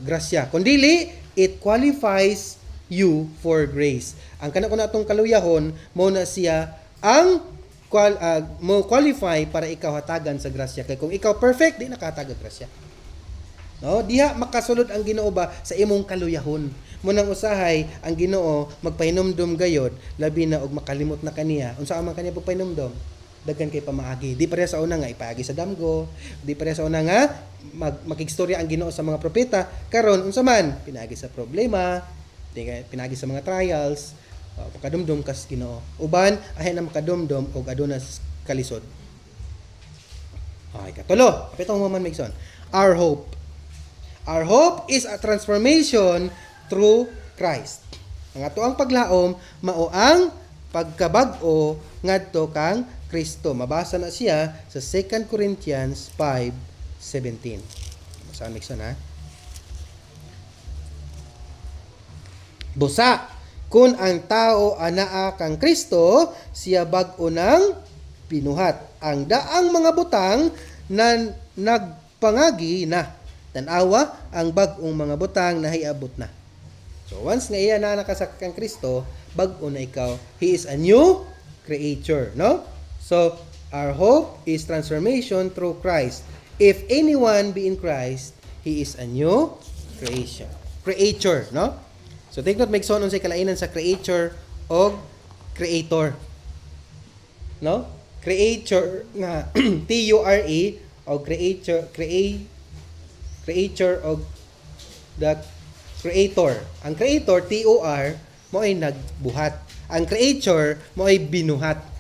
grasya. Kundili it qualifies you for grace. Ang kana kun atong kaluyahon mo na siya ang mo qualify para ikaw hatagan sa grasya. Kay kung ikaw perfect, di nakatagag grasya. No, diha makasulod ang Ginoo ba sa imong kaluyahon. Munang usahay ang Ginoo magpahinumdom gayod labi na og makalimot na kaniya. Unsa man kaniya pagpahinumdom? Daghan kay pamaagi. Di pareha sa una nga ipaagi sa damgo, di pareha sa una nga makigstorya ang Ginoo sa mga propeta. Karon unsa man pinaagi sa problema, pinaagi sa mga trials, makadumdum kas Ginoo. Uban ahay na makadumdom og aduna kalisod. Okay, katulo. Kapitong man Migson. Our hope is a transformation through Christ. Ang ato ang paglaom mao ang pagkabag-o ngadto kang Kristo. Mabasa na siya sa 2 Corinthians 5:17. Basahan Mixon, ha? Busa, kung ang tao anaa kang Kristo, siya bag-o ng pinuhat. Ang daang mga butang na nagpangagi na. Tanawa, ang bag-ong mga butang na hiabot na. So once nga iya na nakasak kang Kristo, bag-o na ikaw. He is a new creature, no? So, our hope is transformation through Christ. If anyone be in Christ, he is a new creation. Creature, no? So, take note, Megson, unsay kalainan sa creature o creator. No? Creature nga T-U-R-E o creature o the creator. Ang creator, T-O-R, mo ay nagbuhat. Ang creature mo ay binuhat.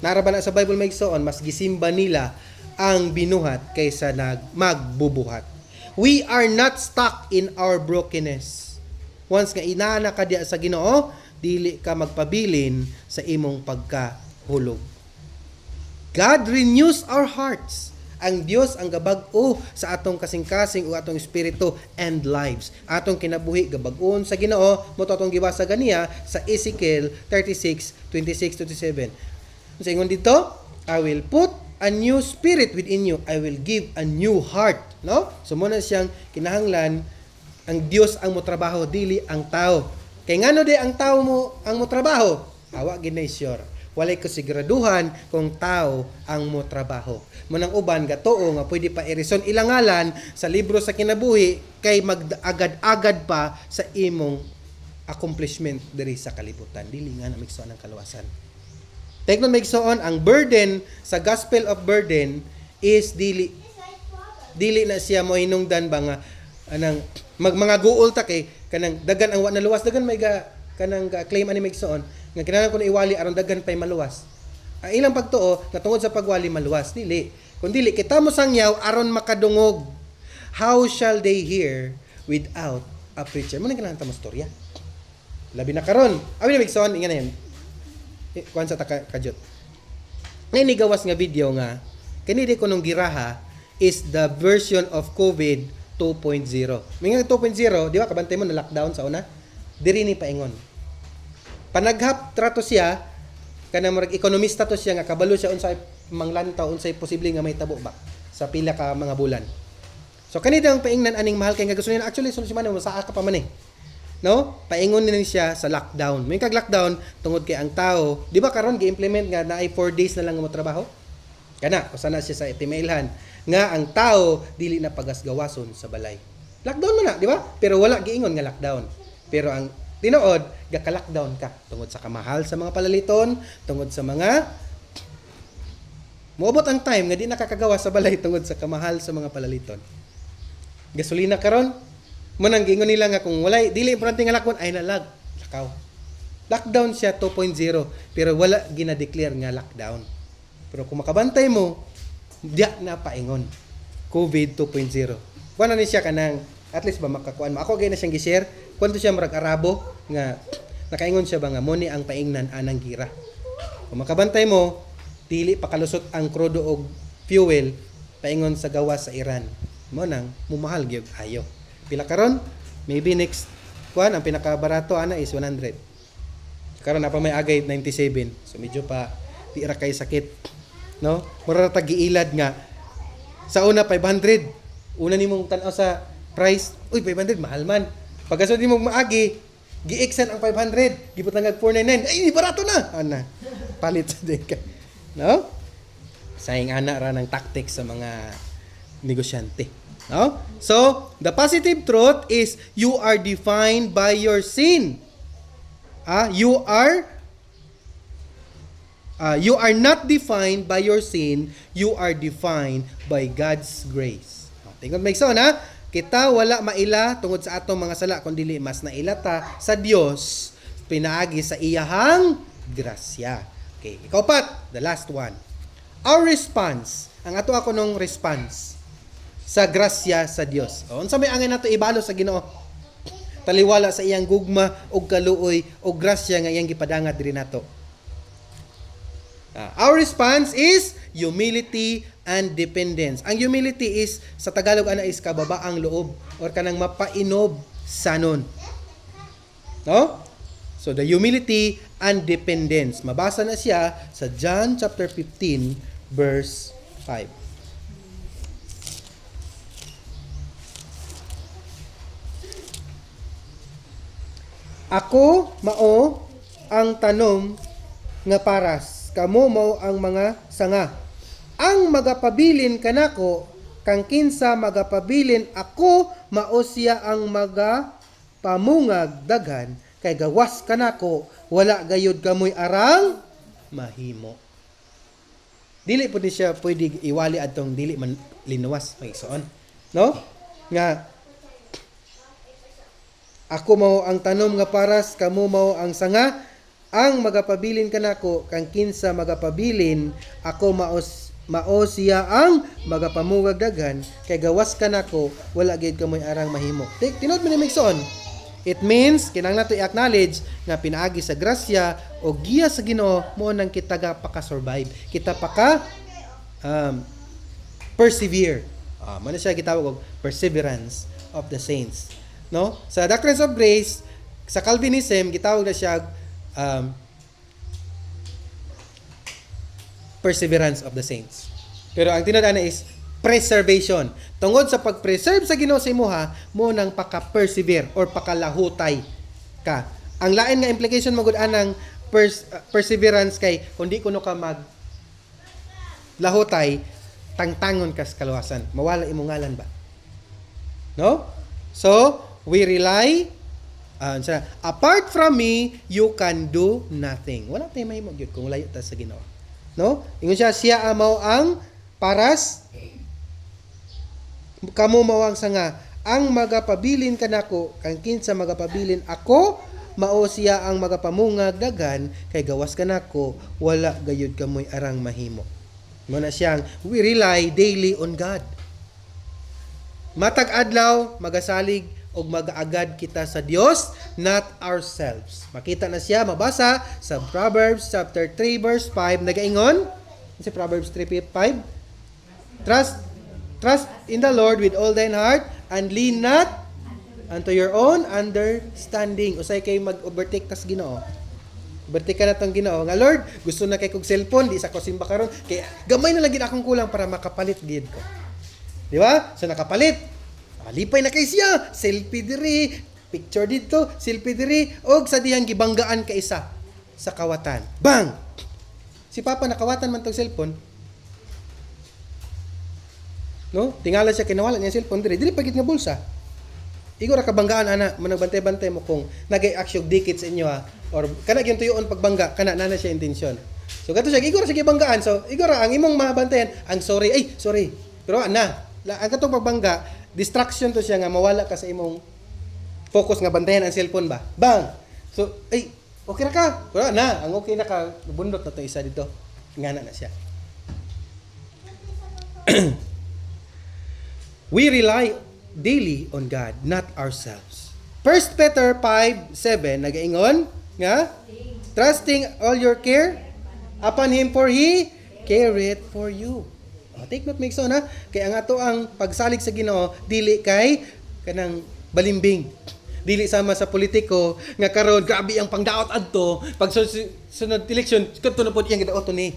Naraban na sa Bible Megson, mas gisimba nila ang binuhat kaysa magbubuhat. We are not stuck in our brokenness. Once nga inana ka diya sa Ginoo, dili ka magpabilin sa imong pagkahulog. God renews our hearts. Ang Dios ang gabag-o sa atong kasing-kasing o atong espiritu and lives. Atong kinabuhi gabag-on sa Ginoo, mo to atong gibasa ganiya sa Ezekiel 36:26-27. Sa ingon dito, I will put a new spirit within you. I will give a new heart. No? So muna siyang kinahanglan, ang Dios ang motrabaho, dili ang tao. Kay ngano di ang tao mo ang motrabaho? Awa ginay sure. Walay ko siguraduhan kung tao ang motrabaho. Munang uban gatoo nga pwede pa irison ilang ngalan sa libro sa kinabuhi kay mag-agad-agad pa sa imong accomplishment diri sa kalibutan. Dili nga na migsoon ang kaluwasan. Take note, Megsoon, ang burden sa gospel of burden is dili na siya mo hinungdan ba nga mga guol ta kay kanang dagan ang wa na luwas, dagan may kanang claim ani Migsoon nga kinahanglan ko na iwali aron dagan pay maluwas. Ang ilang pagtuo nga tungod sa pagwali maluwas dili. Kun dili kita mo sangyaw aron makadungog. How shall they hear without a preacher? Mo nang kinahanglan ta mo storya. Labi na karon. Abi na Migsoon ingan yan. Kuan sa takajot. Ngay ni gawas nga video nga kani di ko nung giraha is the version of COVID 2.0. Mingang 2.0, di ba kabantay mo na lockdown sa una? Diri ni paingon. Panaghap trato siya kanang murag ekonomista to siya nga kabalo siya unsay manglantaw unsay posible nga may tabo ba sa pila ka mga bulan. So kani ang paingnan aning mahal kay nga gusto niya actually sunod si man mo sa ka pa man eh. No? Paingon ni siya sa lockdown. May kag lockdown tungod kay ang tao, di ba karon gi-implement nga naay 4 days na lang mo trabaho? Kana usa na siya sa itimailhan nga ang tao dili na pagasgawason sa balay. Lockdown man na, di ba? Pero wala giingon nga lockdown. Pero ang tinuod, gaka-lockdown ka tungod sa kamahal sa mga palaliton, tungod sa mga moabot ang time nga di nakakagawa sa balay tungod sa kamahal sa mga palaliton. Gasolina karon, manang giingon nila nga kung walay dili importante nga lakon ay nalag, lakaw. Lockdown siya 2.0 pero wala gina-declare nga lockdown. Pero kung makabantay mo, diya na paingon. COVID 2.0. Kuha na ni siya kanang at least ba makakuan mo. Ako gay na siyang gi-share. Kwento siya marag Arabo nga nakaingon siya ba nga mo ni ang paingnan anang gira. Kung makabantay mo, dili pakalusot ang krudo og fuel paingon sa gawas sa Iran. Mo nang mumahal gyud ayo. Pila karon? Maybe next kuan ang pinakabarato ana is 100. Karon na pa may agay 97. So medyo pa di ra kay sakit. No? Mura ta giilad nga sa una 500. Una nimong tan-aw sa price, uy 500 mahal man. Pagkasud nimo maagi, gi-extend ang 500, giputangag 499. Ay, barato na. Ana. Palit sa deka. No? Sayang ana ra ng tactics sa mga negosyante. No? So, the positive truth is you are defined by your sin. You are not defined by your sin, you are defined by God's grace. Tingod Migsoon ha? Kita wala maila tungod sa atong mga sala kundi mas nailata sa Dios pinaagi sa iyahang grasya. Okay, ikaw pat, the last one. Our response, ang ato ako nung response sa grasya sa Dios. Unsa may angay nato ibalo sa Ginoo? Taliwala sa iyang gugma og kaluoy og grasya nga iyang gipadangat diri nato. Our response is humility and dependence. Ang humility is sa Tagalog ana is kababaang loob or kanang mapainob sanon. No? So the humility and dependence. Mabasa na siya sa John chapter 15 verse 5. Ako mao ang tanom nga paras, kamo mao ang mga sanga. Ang magapabilin kanako, kang kinsa magapabilin ako, mao siya ang magapamungag daghan, kay gawas kanako, wala gayud kamoy arang mahimo. Dili pud siya pwede iwali adtong dili man linuwas Migsoon. No? Nga ako mao ang tanom nga paras, kamo mao ang sanga. Ang magapabilin kanako, kang kinsa magapabilin ako, mao siya ang magapamugag daghan, kay gawas kanako wala gyud kamoy arang mahimo. Tinod man ni Migsoon. It means kinahanglan nato i-acknowledge nga pinaagi sa grasya o giya sa Ginoo mo nang kita ga paka-survive. Kita paka persevere. Mano siya gitawag og perseverance of the saints. No? Sa Doctrines of Grace, sa Calvinism gitawag na siya perseverance of the saints. Pero ang tinadana is preservation. Tungod sa pag-preserve sa Ginoo sa imuha, mo nang paka-persevere or pakalahutay ka. Ang lain nga implication magud anang perseverance kay kundi kuno ka mag lahutay, tangtangon ka sa kaluwasan. Mawala imong ngalan ba? No? So, we rely apart from me, you can do nothing. Wala tayo mahimo gyud kung layo ta sa Ginoo. No? Ingon siya mao ang paras, kamo mao ang sanga. ang magapabilin kanako kang kinsa magapabilin ako mao siya ang magapamungag dagan kay gawas kanako wala gayud kamoy arang mahimo. Mo na siyang we rely daily on God. Matag adlaw magasalig og magaagad kita sa Dios, not ourselves. Makita na siya mabasa sa Proverbs chapter 3 verse 5 nagaingon si Proverbs 3:5. Trust in the Lord with all thine heart and lean not unto your own understanding. Usay kay mag-overtake tas Ginoo. Overtake ka na tong Ginoo. Nga Lord, gusto na kay kog cellphone, di sa ko simba karon. Kay gamay na lang gid akong kulang para makapalit gid ko. Di ba? So nakapalit. Lipay na kay siya. Selfie diri, picture dito, selfie diri, og sa diyang gibanggaan ka isa sa kawatan. Bang! Si Papa nakawatan man tong cellphone. No? Tingala siya kinawala niya cellphone diri pagit nga bulsa. Igo ra kabanggaan ana, managbantay-bantay mo kung nagay-action dikit sa inyo ha. Or kana gyud tuyon pagbangga, kana na siya intensyon. So gato siya, igo ra sige banggaan. So igo ra ang imong mabantayan, ang sorry. Pero ana, ang katong pagbangga, distraction to siya nga mawala ka sa imong focus nga bantayan ang cellphone ba. Bang. So okay ra ka. Pero na, ang okay na ka, bundot na to isa dito. Ngana na siya. We rely daily on God, not ourselves. 1 Peter 5:7 nagaingon nga trusting all your care upon Him for He careth for you. Take note make so na kay ang ato ang pagsalig sa Ginoo dili kay kanang balimbing. Dili sama sa politiko nga karon grabe ang pangdaot adto pag sunod election kadto na pod iyang gidaoton ni.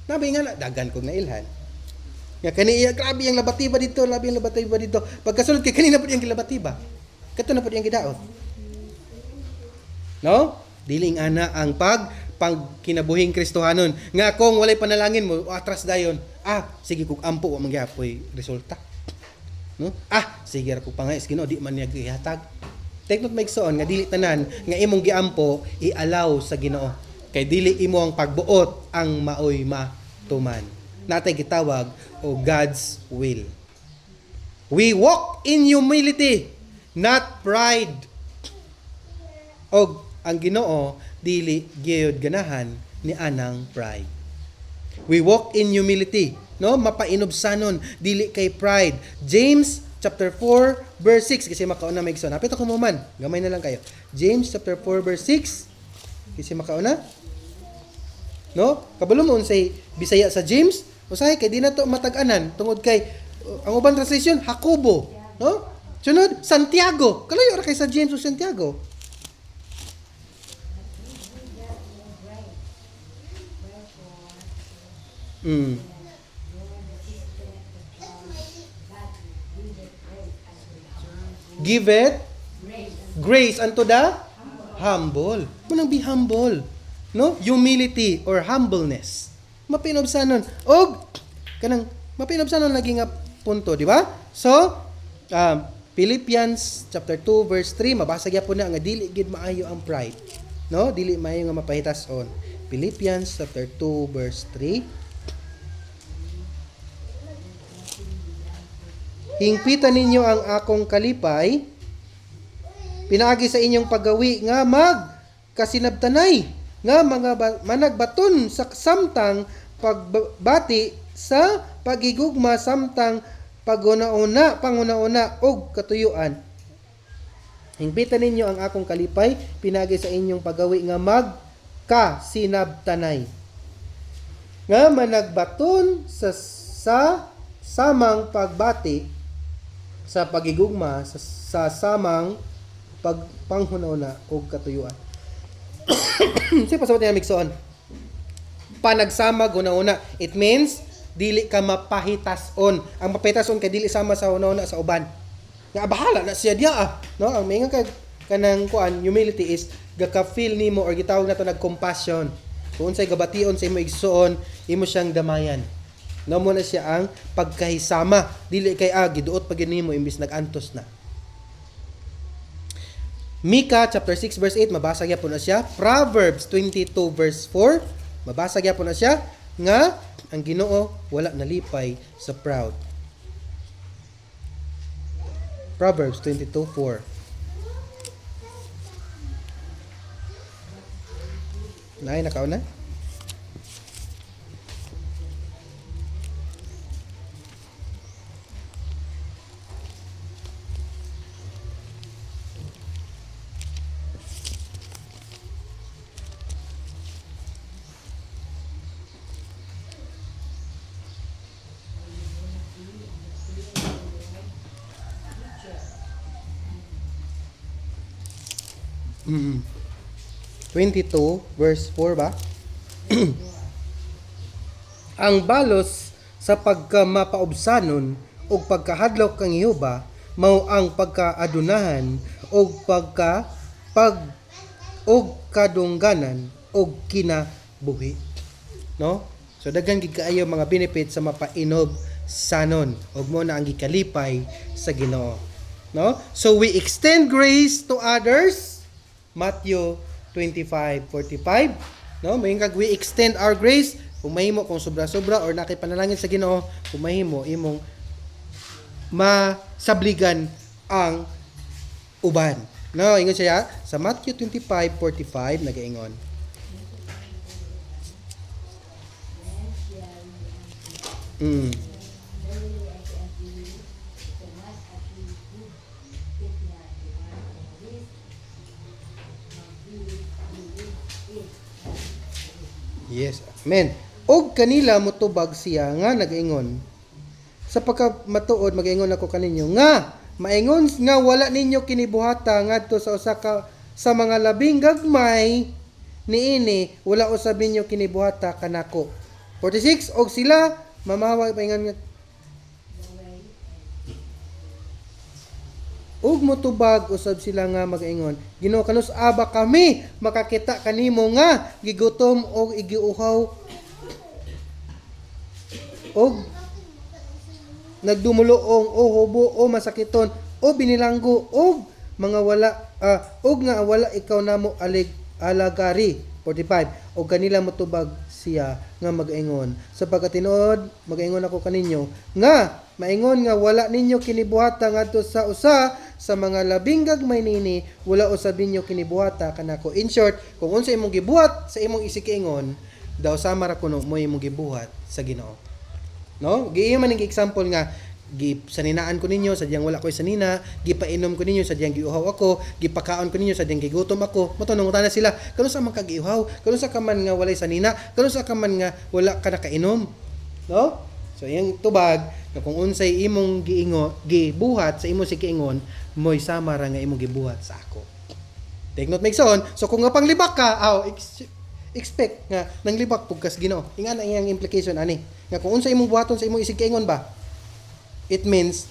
Nabi nga dagan kog nailhan. Nga kaniya grabe ang labatiba dito, pagkasulod kay kanina pod iyang gilabatiba. Kadto na pod iyang gidaot. No? Dili ana ang pang kinabuhing Kristohanon nga kung walay panalangin mo atras dayon. Sige kog ampo wa mangyapoy resulta. No? Sige ra ko pangayos Ginoo di man niya gihatag. Take note maigsoon nga dili tanan nga imong giampo i-allow sa Ginoo. Kay dili imo ang pagbuot ang maoy matuman. Natay gitawag o God's will. We walk in humility, not pride. Og ang Ginoo dili gyud ganahan ni anang pride. We walk in humility, no? Mapainobsanon, dili kay pride. James chapter 4 verse 6 kasi makauna may igsoon. Napit ako mo man, gamay na lang kayo. James chapter 4 verse 6 kasi makauna. No? Kabalo mo unsay Bisaya sa James, usahay kay di na to matag-anan tungod kay ang ubang translation Jacobo, no? Sunod Santiago. Kalayo ra kay sa James o Santiago. Give it grace unto the humble. Munang be humble, no? Humility or humbleness. Mapinobsanon. Og kanang mapinobsanon lagi nga punto, di ba? So, Philippians chapter 2 verse 3 mabasa gyapon na nga dili gid maayo ang pride. No? Dili maayo nga mapahitas-on. Philippians chapter 2 verse 3. Hingpitan ninyo ang akong kalipay, pinaagi sa inyong paggawi nga kasinabtanay, nga mga managbaton sa samtang pagbati sa pagigugma samtang panguna-una og katuyuan. Hingpitan ninyo ang akong kalipay, pinaagi sa inyong paggawi nga kasinabtanay, nga managbaton sa samang pagbati sa pagigugma sa samang panghunauna o katuyuan. Sige pa sa mga migsoon. Panagsama guna-una. It means dili ka mapahitas-on. Ang mapahitas-on kay dili sama sa una-una sa uban. Nga bahala na siya diya no? Ang may nga kanang kuan humility is gaka-feel nimo or gitawag nato nag-compassion. Kung unsay gabation sa imo igsoon, imo siyang damayan. No mo na siya ang pagkahisama. Dili kay giduot pag nimo imbis nag-antos na. Micah chapter 6 verse 8 mabasa gyapon na siya. Proverbs 22 verse 4 mabasa gyapon na siya nga ang Ginoo wala nalipay sa proud. Proverbs 22:4. Nakauna? Mm. 22 verse 4 ba? Ang balos sa pagkamapaubsanon o pagkahadlok kang Jehova mao ang pagkaadunahan o og kadungganan og kinabuhi. No? So daghan gid kaayo mga benefits sa mapainob sanon ug mo na ang gikalipay sa Ginoo. No? So we extend grace to others. Matthew 25:45. No? Mayong we extend our grace kung mahimo, kung sobra-sobra or nakipanalangin sa Ginoo, kung mahimo imong masabligan ang uban. No, ingon siya sa Matthew 25:45 nagaingon. Yes, amen. Og kanila motubag siya nga nagaingon. Sa pagkamatuod magaingon ako kaninyo nga maingon nga wala ninyo kinibuhata ngadto sa usa ka sa mga labing gagmay niini wala usab ninyo kinibuhata kanako. 46 og sila mamawag paingon nga ug motubag usab sila nga magaingon, Ginoo kanus aba kami makakita kanimo nga gigutom og igiuhaw og nagdumuloong o hubo o masakiton o binilanggo og mga wala og nga wala ikaw namo alagari. 45 og kanila motubag siya nga magaingon sapagkat tinuod magaingon ako kaninyo nga maingon nga wala ninyo kinibuhata ngadto sa usa sa mga labing gagmay nini wala usab ninyo kinibuhata kanako. In short, kung unsa imong gibuhat sa imong isikiingon daw sama ra kuno mo imong gibuhat sa Ginoo. No? Giiyo man ning example nga saninaan ko ninyo sadyang wala ko'y sanina, gipainom ko ninyo sadyang giuhaw ako, gipakaon ko ninyo sadyang gigutom ako. Matunong-utan na sila, kanusa man ka giuhaw, kanusa ka man nga walay sanina, kanusa ka man nga wala ka nakainom. No? So yung tubag na kung unsay imong gibuhat sa imong sikiingon, mo'y sama ra nga imong gibuhat sa ako. Take note Megson. So kung nga panglibak ka, expect nga nanglibak pugkas Ginoo. Ingan ang iyang implication ani. Nga kung unsay imong buhaton sa imong isikiingon ba? It means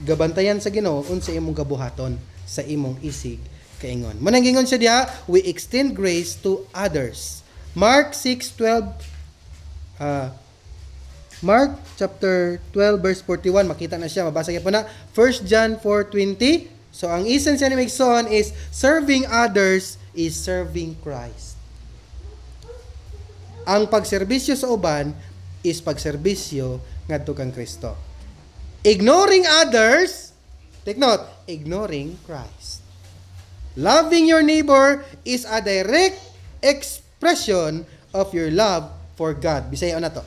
gabantayan sa Ginoo unsa imong gabuhaton sa imong isig kaingon. Manang gingon siya diha, we extend grace to others. Mark 6:12 Mark chapter 12 verse 41 makita na siya, mabasa po na. 1 John 4:20. So ang essence ni Megson is serving others is serving Christ. Ang pagserbisyo sa uban is pagserbisyo ngadto kang Kristo. Ignoring others, take note, ignoring Christ. Loving your neighbor is a direct expression of your love for God. Bisayo na to.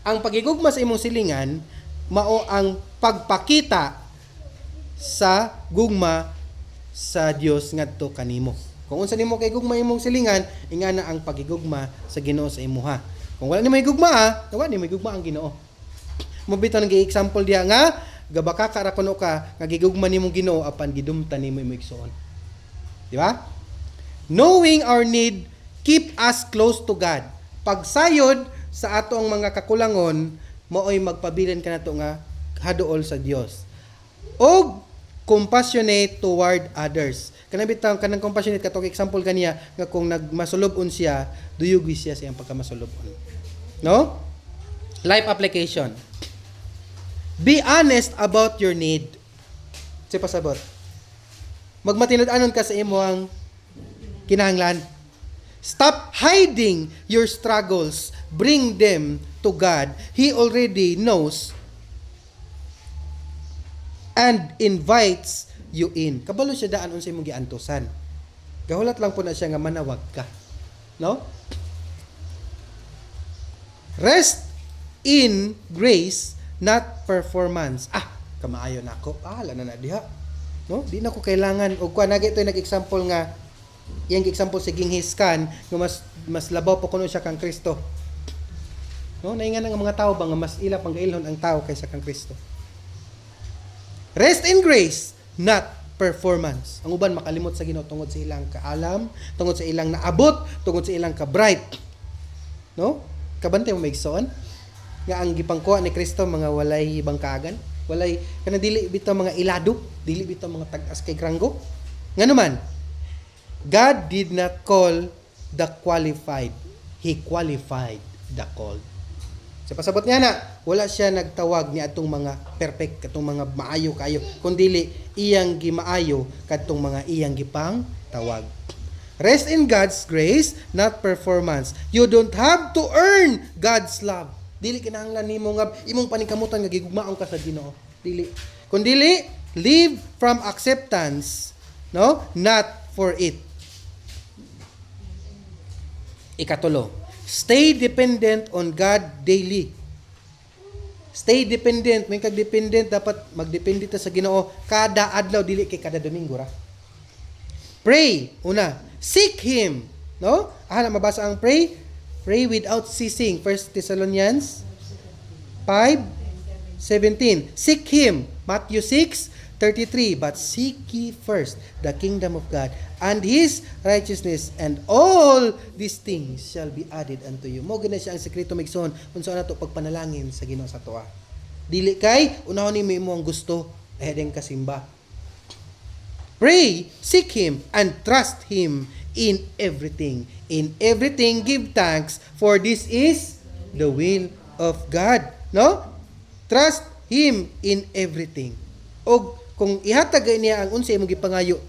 Ang pagigugma sa imong silingan mao ang pagpakita sa gugma sa Dios ngadto kanimo. Kung unsa nimo kay gugma imong silingan, ingana ang pagigugma sa Ginoo sa imuha. Kung wala ni may gugma, wala ni may gugma ang Ginoo. Mobito nang gi-example diha nga gabaka ra kuno ka nga gigugma nimong Ginoo apan gidumtan nimo imong igsoon. Di ba? Knowing our need keep us close to God. Pagsayod sa ato ang mga kakulangon, maoy magpabilin ka nato nga haduol sa Dios. O compassionate toward others. Kanang bitaw kanang compassionate katong example kaniya nga kung nagmasulobon siya, duyugi siya sa iyang pagkamasulobon. No? Life application. Be honest about your need. Sa pasabot. Magmatinud-anon ka sa imong kinahanglan. Stop hiding your struggles. Bring them to God. He already knows and invites you in. Kabalo siya daan unsay mong giantusan. Gahulat lang po na siya nga manawag ka. No? Rest in grace, not performance. Kamaayo na ako. Hala na diha. No? Di na ko kailangan og kuan nagi ito nag-example nga iyang example si ginghis kan nga mas labaw pa kuno siya kang Kristo. No, naingan nga mga tao ba nga mas ila pang gailhon ang tao kaysa kang Kristo. Rest in grace, not performance. Ang uban makalimot sa Ginoo tungod sa ilang kaalam, tungod sa ilang naabot, tungod sa ilang ka-bright. No? Kabante mo maigsoon nga ang gipangkuha ni Kristo mga walay ibang kaagan, walay kana dili bitaw mga ilado, dili bitaw mga tag-as kay granggo. Nganuman, God did not call the qualified. He qualified the called. Sa pasabot niya na, wala siya nagtawag ni atong mga perfect, katong mga maayo kayo, kundili iyang gimaayo katong mga iyang gipang tawag. Rest in God's grace, not performance. You don't have to earn God's love. Dili kinahanglan nimo nga imong paningkamutan nga gigugmaon ka sa Ginoo. Dili. Kundili live from acceptance, no? Not for it. Ikatulo, stay dependent on God daily. Stay dependent. May kag-dependent, dapat magdepende ta sa Ginoo kada adlaw, dili kay kada Domingo ra. Pray. Una, seek Him. No? Mabasa ang pray. Pray without ceasing. 1 Thessalonians 5:17. Seek Him. Matthew 6:33. But seek ye first the kingdom of God and His righteousness, and all these things shall be added unto you. Mo gina siya ang sekreto migsoon unsa nato pagpanalangin sa Ginoo sa tuwa. Dili kay unahon ni mo ang gusto aheden ka simba. Pray, seek Him, and trust Him in everything. In everything give thanks, for this is the will of God. No? Trust Him in everything. Og kung ihatag niya ang unsay imong gipangayo,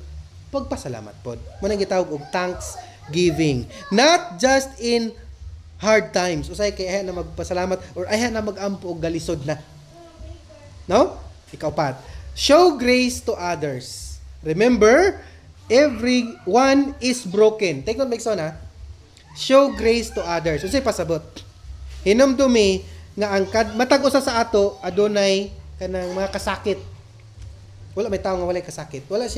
pagpasalamat pod. Mo nang gitawag og thanksgiving. Not just in hard times. Usay kay ayan na magpasalamat or ayan na magampo og galisod na. No? Ikaw pat. Show grace to others. Remember, everyone is broken. Take note, Mike Son, ha? Show grace to others. Usay pasabot. Hinumdumi nga ang matag usa sa ato adunay kanang mga kasakit. Wala may tao nga walay kasakit. Wala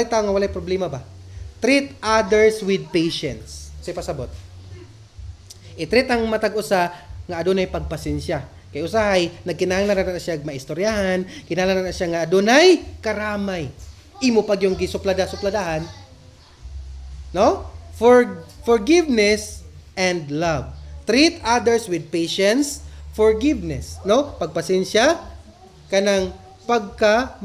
tao nga walay problema ba? Treat others with patience. Say pasabot. I-treat ang matag usa nga adunay pagpasensya. Kay usahay nagkinahanglan na siya maistoryahan, kinahanglan na siya nga adunay karamay. Imo pag yung gisuplada-supladahan. No? Forgiveness and love. Treat others with patience, forgiveness, no? Pagpasensya kanang pagka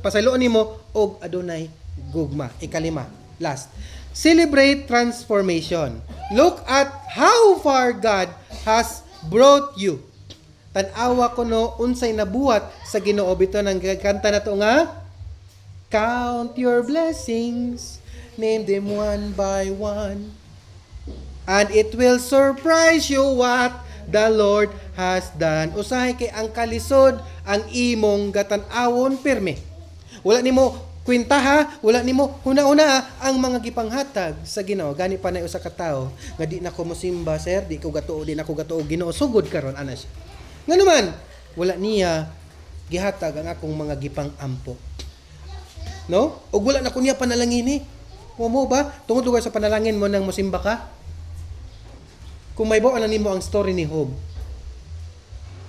pasayloon nimo og adunay gugma. Ikalima, last. Celebrate transformation. Look at how far God has brought you. Tan-awa ko no unsay nabuhat sa Ginoo bito nang kanta nato nga count your blessings, name them one by one, and it will surprise you what the Lord has done. Usahay kay ang kalisod ang imong gatan-awon pirme. Wala nimo kwintaha, wala nimo huna-una ang mga gipanghatag sa Ginoo. Gani pa na usa ka tawo nga di na ko mosimba, sir, di ko gatuo, di na ko gatuo Ginoo, sugod karon ana siya. Nganuman, wala niya gihatag ang akong mga gipang-ampo. No? O wala na ko niya panalangin mo ba? Tungod lugar sa panalangin mo nang mosimba ka? Kung may bawa na nimo ang story ni Job,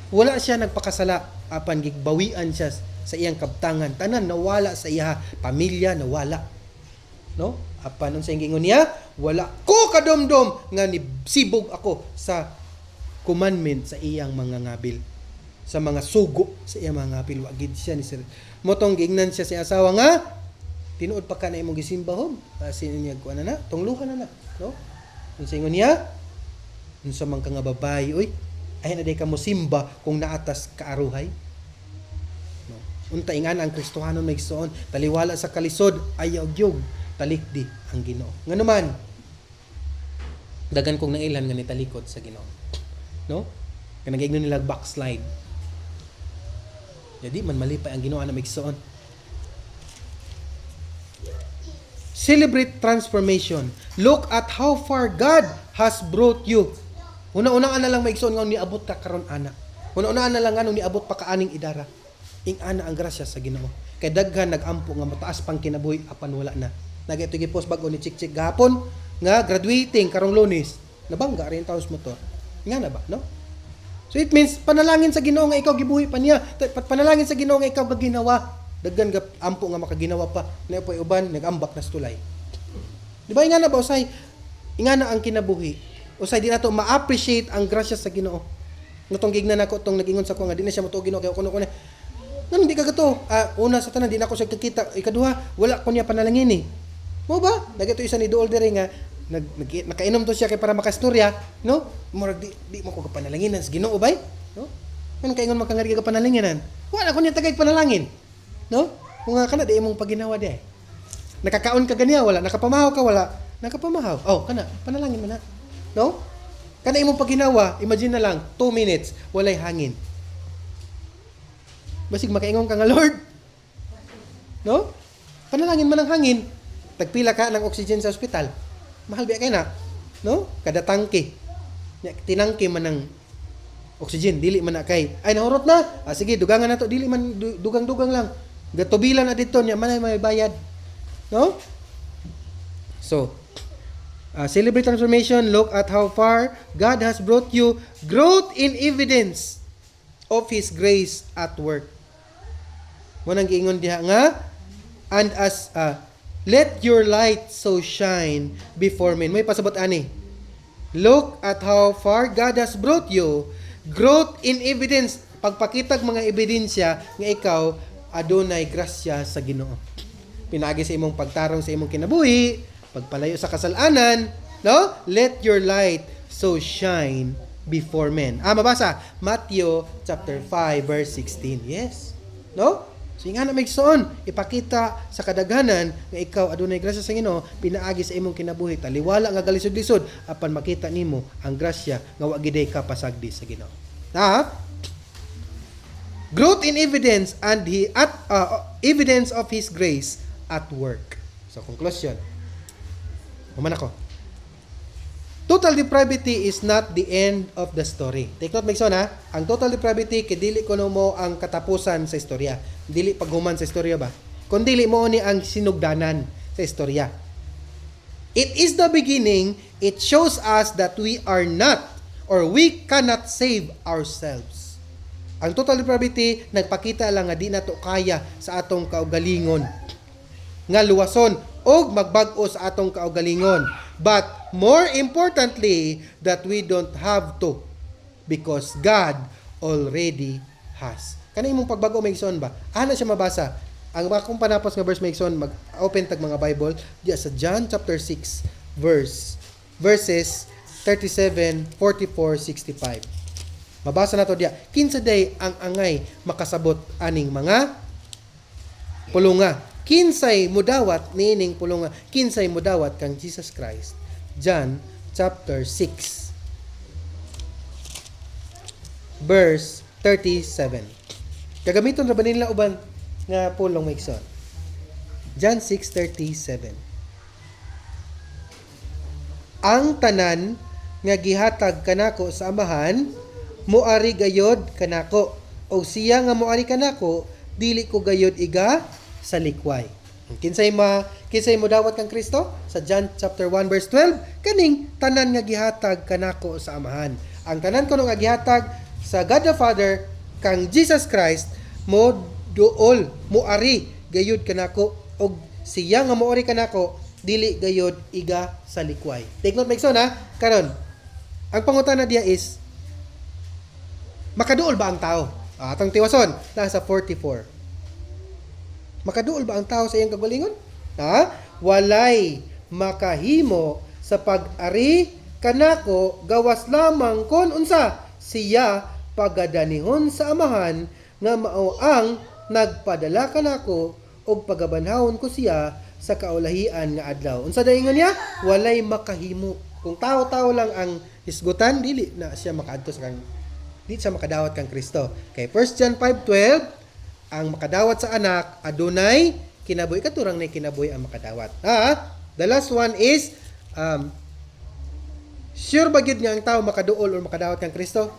wala siya nagpakasala apan gigbawian siya sa iyang kabtangan. Tanan nawala sa iya pamilya, nawala. No? Apan unsa ingon niya? Wala ko kadomdom nga sibog ako sa commandment sa iyang mga ngabil. Sa mga sugo sa iyang mga ngabil. Wagid siya ni Sir. Motong gingnan siya sa asawa nga tinuod pa ka na imong gisimba Job. Sino niya kuan na tungluhan na. No? Unsa ingon niya? Unsa man ka nga babae, oy, ay na day ka mo simba kung naatas kaaruhay. No. Unta ingan ang Kristohanon may igsoon, taliwala sa kalisod ayaw gyud talikdi ang Ginoo. Nganuman dagan kong nangilhan nga nitalikod sa Ginoo. No? Kanang ignon nila backslide. Jadi man malipay ang Ginoo na migsoon. Celebrate transformation. Look at how far God has brought you. Una-unaan na lang maigsoon nga niabot ka karon ana. Una-unaan na lang nga niabot pa kaaning idara. Ing ana ang grasya sa Ginoo. Kay daghan nagampo nga mataas pang kinabuhi apan wala na. Nagitugi post bago ni Chik-Chik gahapon nga graduating karong Lunes. Nabangga rin taos motor. Nga na ba, no? So it means panalangin sa Ginoo nga ikaw gibuhi pa niya. Panalangin sa Ginoo nga ikaw gaginawa. Daghan ga ampo nga makaginawa pa. Na po'y uban nagambak na stulay. Di ba nga na ba usay? Nga na ang kinabuhi. Usay di nato ma-appreciate ang grasya sa Ginoo. Nutong gigna nako tong nagingon sa ko nga di na siya motuo Ginoo kay kuno Nang di ka gato. Una sa tanan di na ko siya kikita. Ikaduha wala ko niya panalangin eh. Mo ba? Nagito isa ni Dool dire nga nakainom to siya kay para makastorya, no? Murag di mo ko kapanalanginan sa Ginoo bay, no? Kan kaingon makangari ka panalanginan. Wala ko niya tagay panalangin. No? Kung nga kana di imong paginawa di ay. Nakakaon ka ganiya wala, nakapamahaw ka wala, nakapamahaw. Oh, kana panalangin man na. No? Kana imong paginawa, imagine na lang 2 minutes walay hangin. Basig makaingon ka nga Lord. No? Panalangin man ang hangin. Tagpila ka ng oxygen sa ospital. Mahal biya kay na. No? Kada tangke. Tinangke man ng oxygen, dili man na kay. Ay nahurot na. Sige, dugangan na to, dili man dugang-dugang lang. Gatubilan na dito niya man may bayad. No? So, celebrate transformation. Look at how far God has brought you. Growth in evidence of His grace at work. Munang giingon diha nga, and as let your light so shine before men. May pasabot ani. Look at how far God has brought you. Growth in evidence. Pagpakitag mga ebidensya nga ikaw adunay grasya sa Ginoo. Pinaagi sa imong pagtarong sa imong kinabuhi, pagpalayo sa kasalanan, no? Let your light so shine before men. Mabasa Matthew chapter 5 verse 16. Yes. No? So nga na migsoon, ipakita sa kadaghanan nga ikaw adunay grasya sa Ginoo, pinaagi sa imong kinabuhi, taliwala nga galisod-lisod apan makita nimo ang grasya nga wa gid ka pasagdi sa Ginoo. Growth in evidence and evidence of His grace at work. So conclusion. Human ako. Total depravity is not the end of the story. Take note, Migson ha. Ang total depravity kidili kuno mo ang katapusan sa istorya. Dili paghuman sa istorya ba? Kundi dili mo ni ang sinugdanan sa istorya. It is the beginning. It shows us that we are not or we cannot save ourselves. Ang total depravity nagpakita lang nga di nato kaya sa atong kaugalingon nga luwason o magbag-o sa atong kaugalingon. But more importantly, that we don't have to because God already has. Kanang imong pagbago Migson ba? Ana siya mabasa. Ang akong panapos nga verse Migson, mag-open tag mga Bible diya sa John chapter 6 verses 37, 44, 65. Mabasa na to diya. Kinsa day ang angay makasabot aning mga pulunga. Kinsay mudawat nining pulunga. Kinsay mudawat kang Jesus Christ. John chapter 6 verse 37. Kagamiton ra ba nila uban nga pulong Migson? John 6:37. Ang tanan nga gihatag kanako sa Amahan moari gayod kanako, o siya nga moari kanako dili ko gayod iga sa likway. Kinsay mo dawat kang Kristo sa John chapter 1 verse 12, kaning tanan nga gihatag kanako sa Amahan. Ang tanan kuno nga gihatag sa God the Father kang Jesus Christ mo duol moari gayod kanako, og siya nga moari kanako dili gayod iga sa likway. Take note Migson ha. Karon ang pangutana diya is makaduol ba ang tao? Atong tiwason nasa 44. Makaduol ba ang tao sa iyang kagalingon? Walay makahimo sa pag-ari kanako gawas lamang kon unsa siya pagadanihon sa Amahan nga mao ang nagpadala kanako og pagabanhawon ko siya sa kaulahian nga adlaw. Unsa daingon niya? Walay makahimo. Kung tao-tao lang ang hisgutan, dili na siya makaadto sa kang di siya makadawat kang Kristo. Kay 1 John 5:12, ang makadawat sa anak adunay kinabuhi katurang na kinabuhi ang makadawat. The last one is sure ba gyud nga ang tao makaduol or makadawat kang Kristo?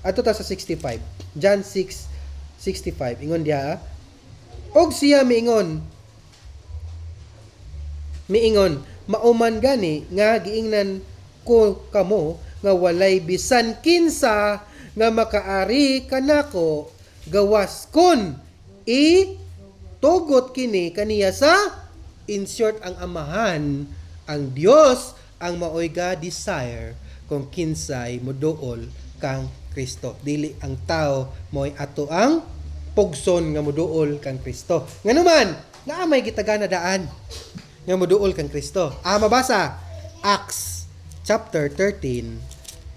Ato ta sa 65. John 6:65. Ingon diha. Og siya miingon, mauman gani nga giingnan ko kamo nga walay bisan kinsa nga makaari kanako gawas kun tugot kini kaniya sa in short ang amahan ang Dios ang maoy ga desire kung kinsay moduol kang Kristo. Dili ang tao mo'y ato ang pugson nga moduol kang Kristo. Nganuman, naa may gitagana daan nga moduol kang Kristo. Mabasa Acts chapter 13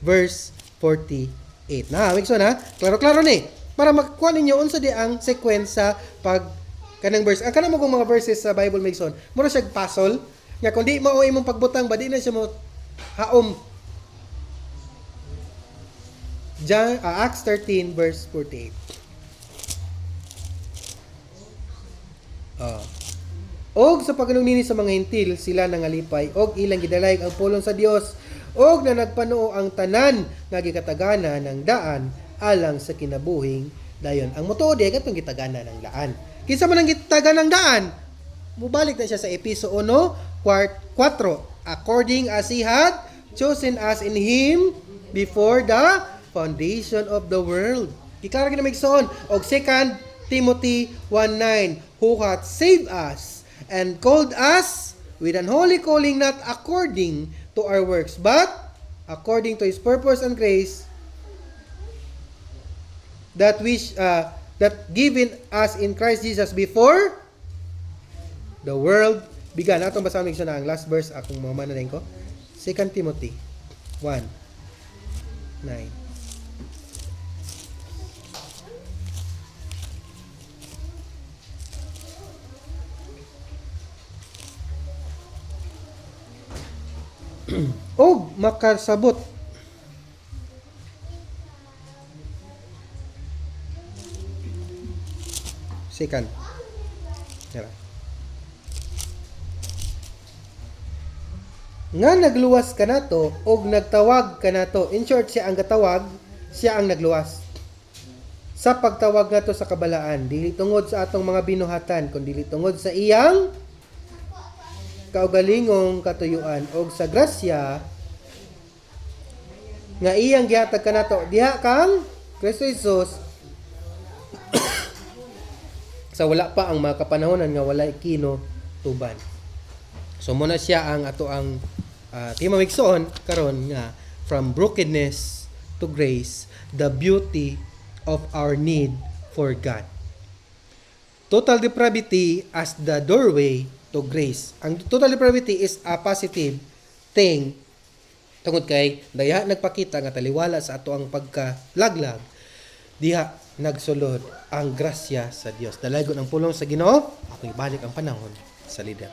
verse 48. Wikson ha? Klaro-klaro ni. Para makuha ninyo unsa di ang sequence sa pag kanang verse. Ang kanang mga verses sa Bible Migson, mura siya puzzle. Nga kung di mao imong pagbutang ba di na siya mo haom. Acts 13 verse 48. Og sa paganunini sa mga hintil sila nangalipay og ilang gidalayag ang pulong sa Dios og na nagpanuo ang tanan nga gikatagana ng daan alang sa kinabuhing dayon. Ang motuod ay katong gitagana ng daan. Kinsa man ang gitagana ng daan? Mubalik na siya sa Episo 1:4, according as he had chosen us in him before the foundation of the world. Giklaro gyud migsoon og 2 Timothy 1:9, who hath saved us and called us with an holy calling, not according to our works, but according to his purpose and grace that given us in Christ Jesus before the world began. Atong basahin siya na ang last verse akong mamanahin ko. 2 Timothy 1:9. Og makasabot second nga nagluwas ka nato og nagtawag ka nato. In short, siya ang gatawag, siya ang nagluwas sa pagtawag nato sa kabalaan, dili tungod sa atong mga binuhatan kundi tungod sa iyang kaugalingong katuyuan og sa grasya nga iyang gihatag kanato diha kang Kristo Jesus sa wala pa ang mga kapanahonan nga walay kino tuban. So muna siya ang ato ang timamigsoon karon nga from brokenness to grace, the beauty of our need for God. Total depravity as the doorway to grace. Ang total depravity is a positive thing tungod kay daya nagpakita nga taliwala sa ato ang pagkalaglag diha nagsulod ang grasya sa Dios. Dalagon ang pulong sa Ginoo, ako ibalik ang panahon sa lider.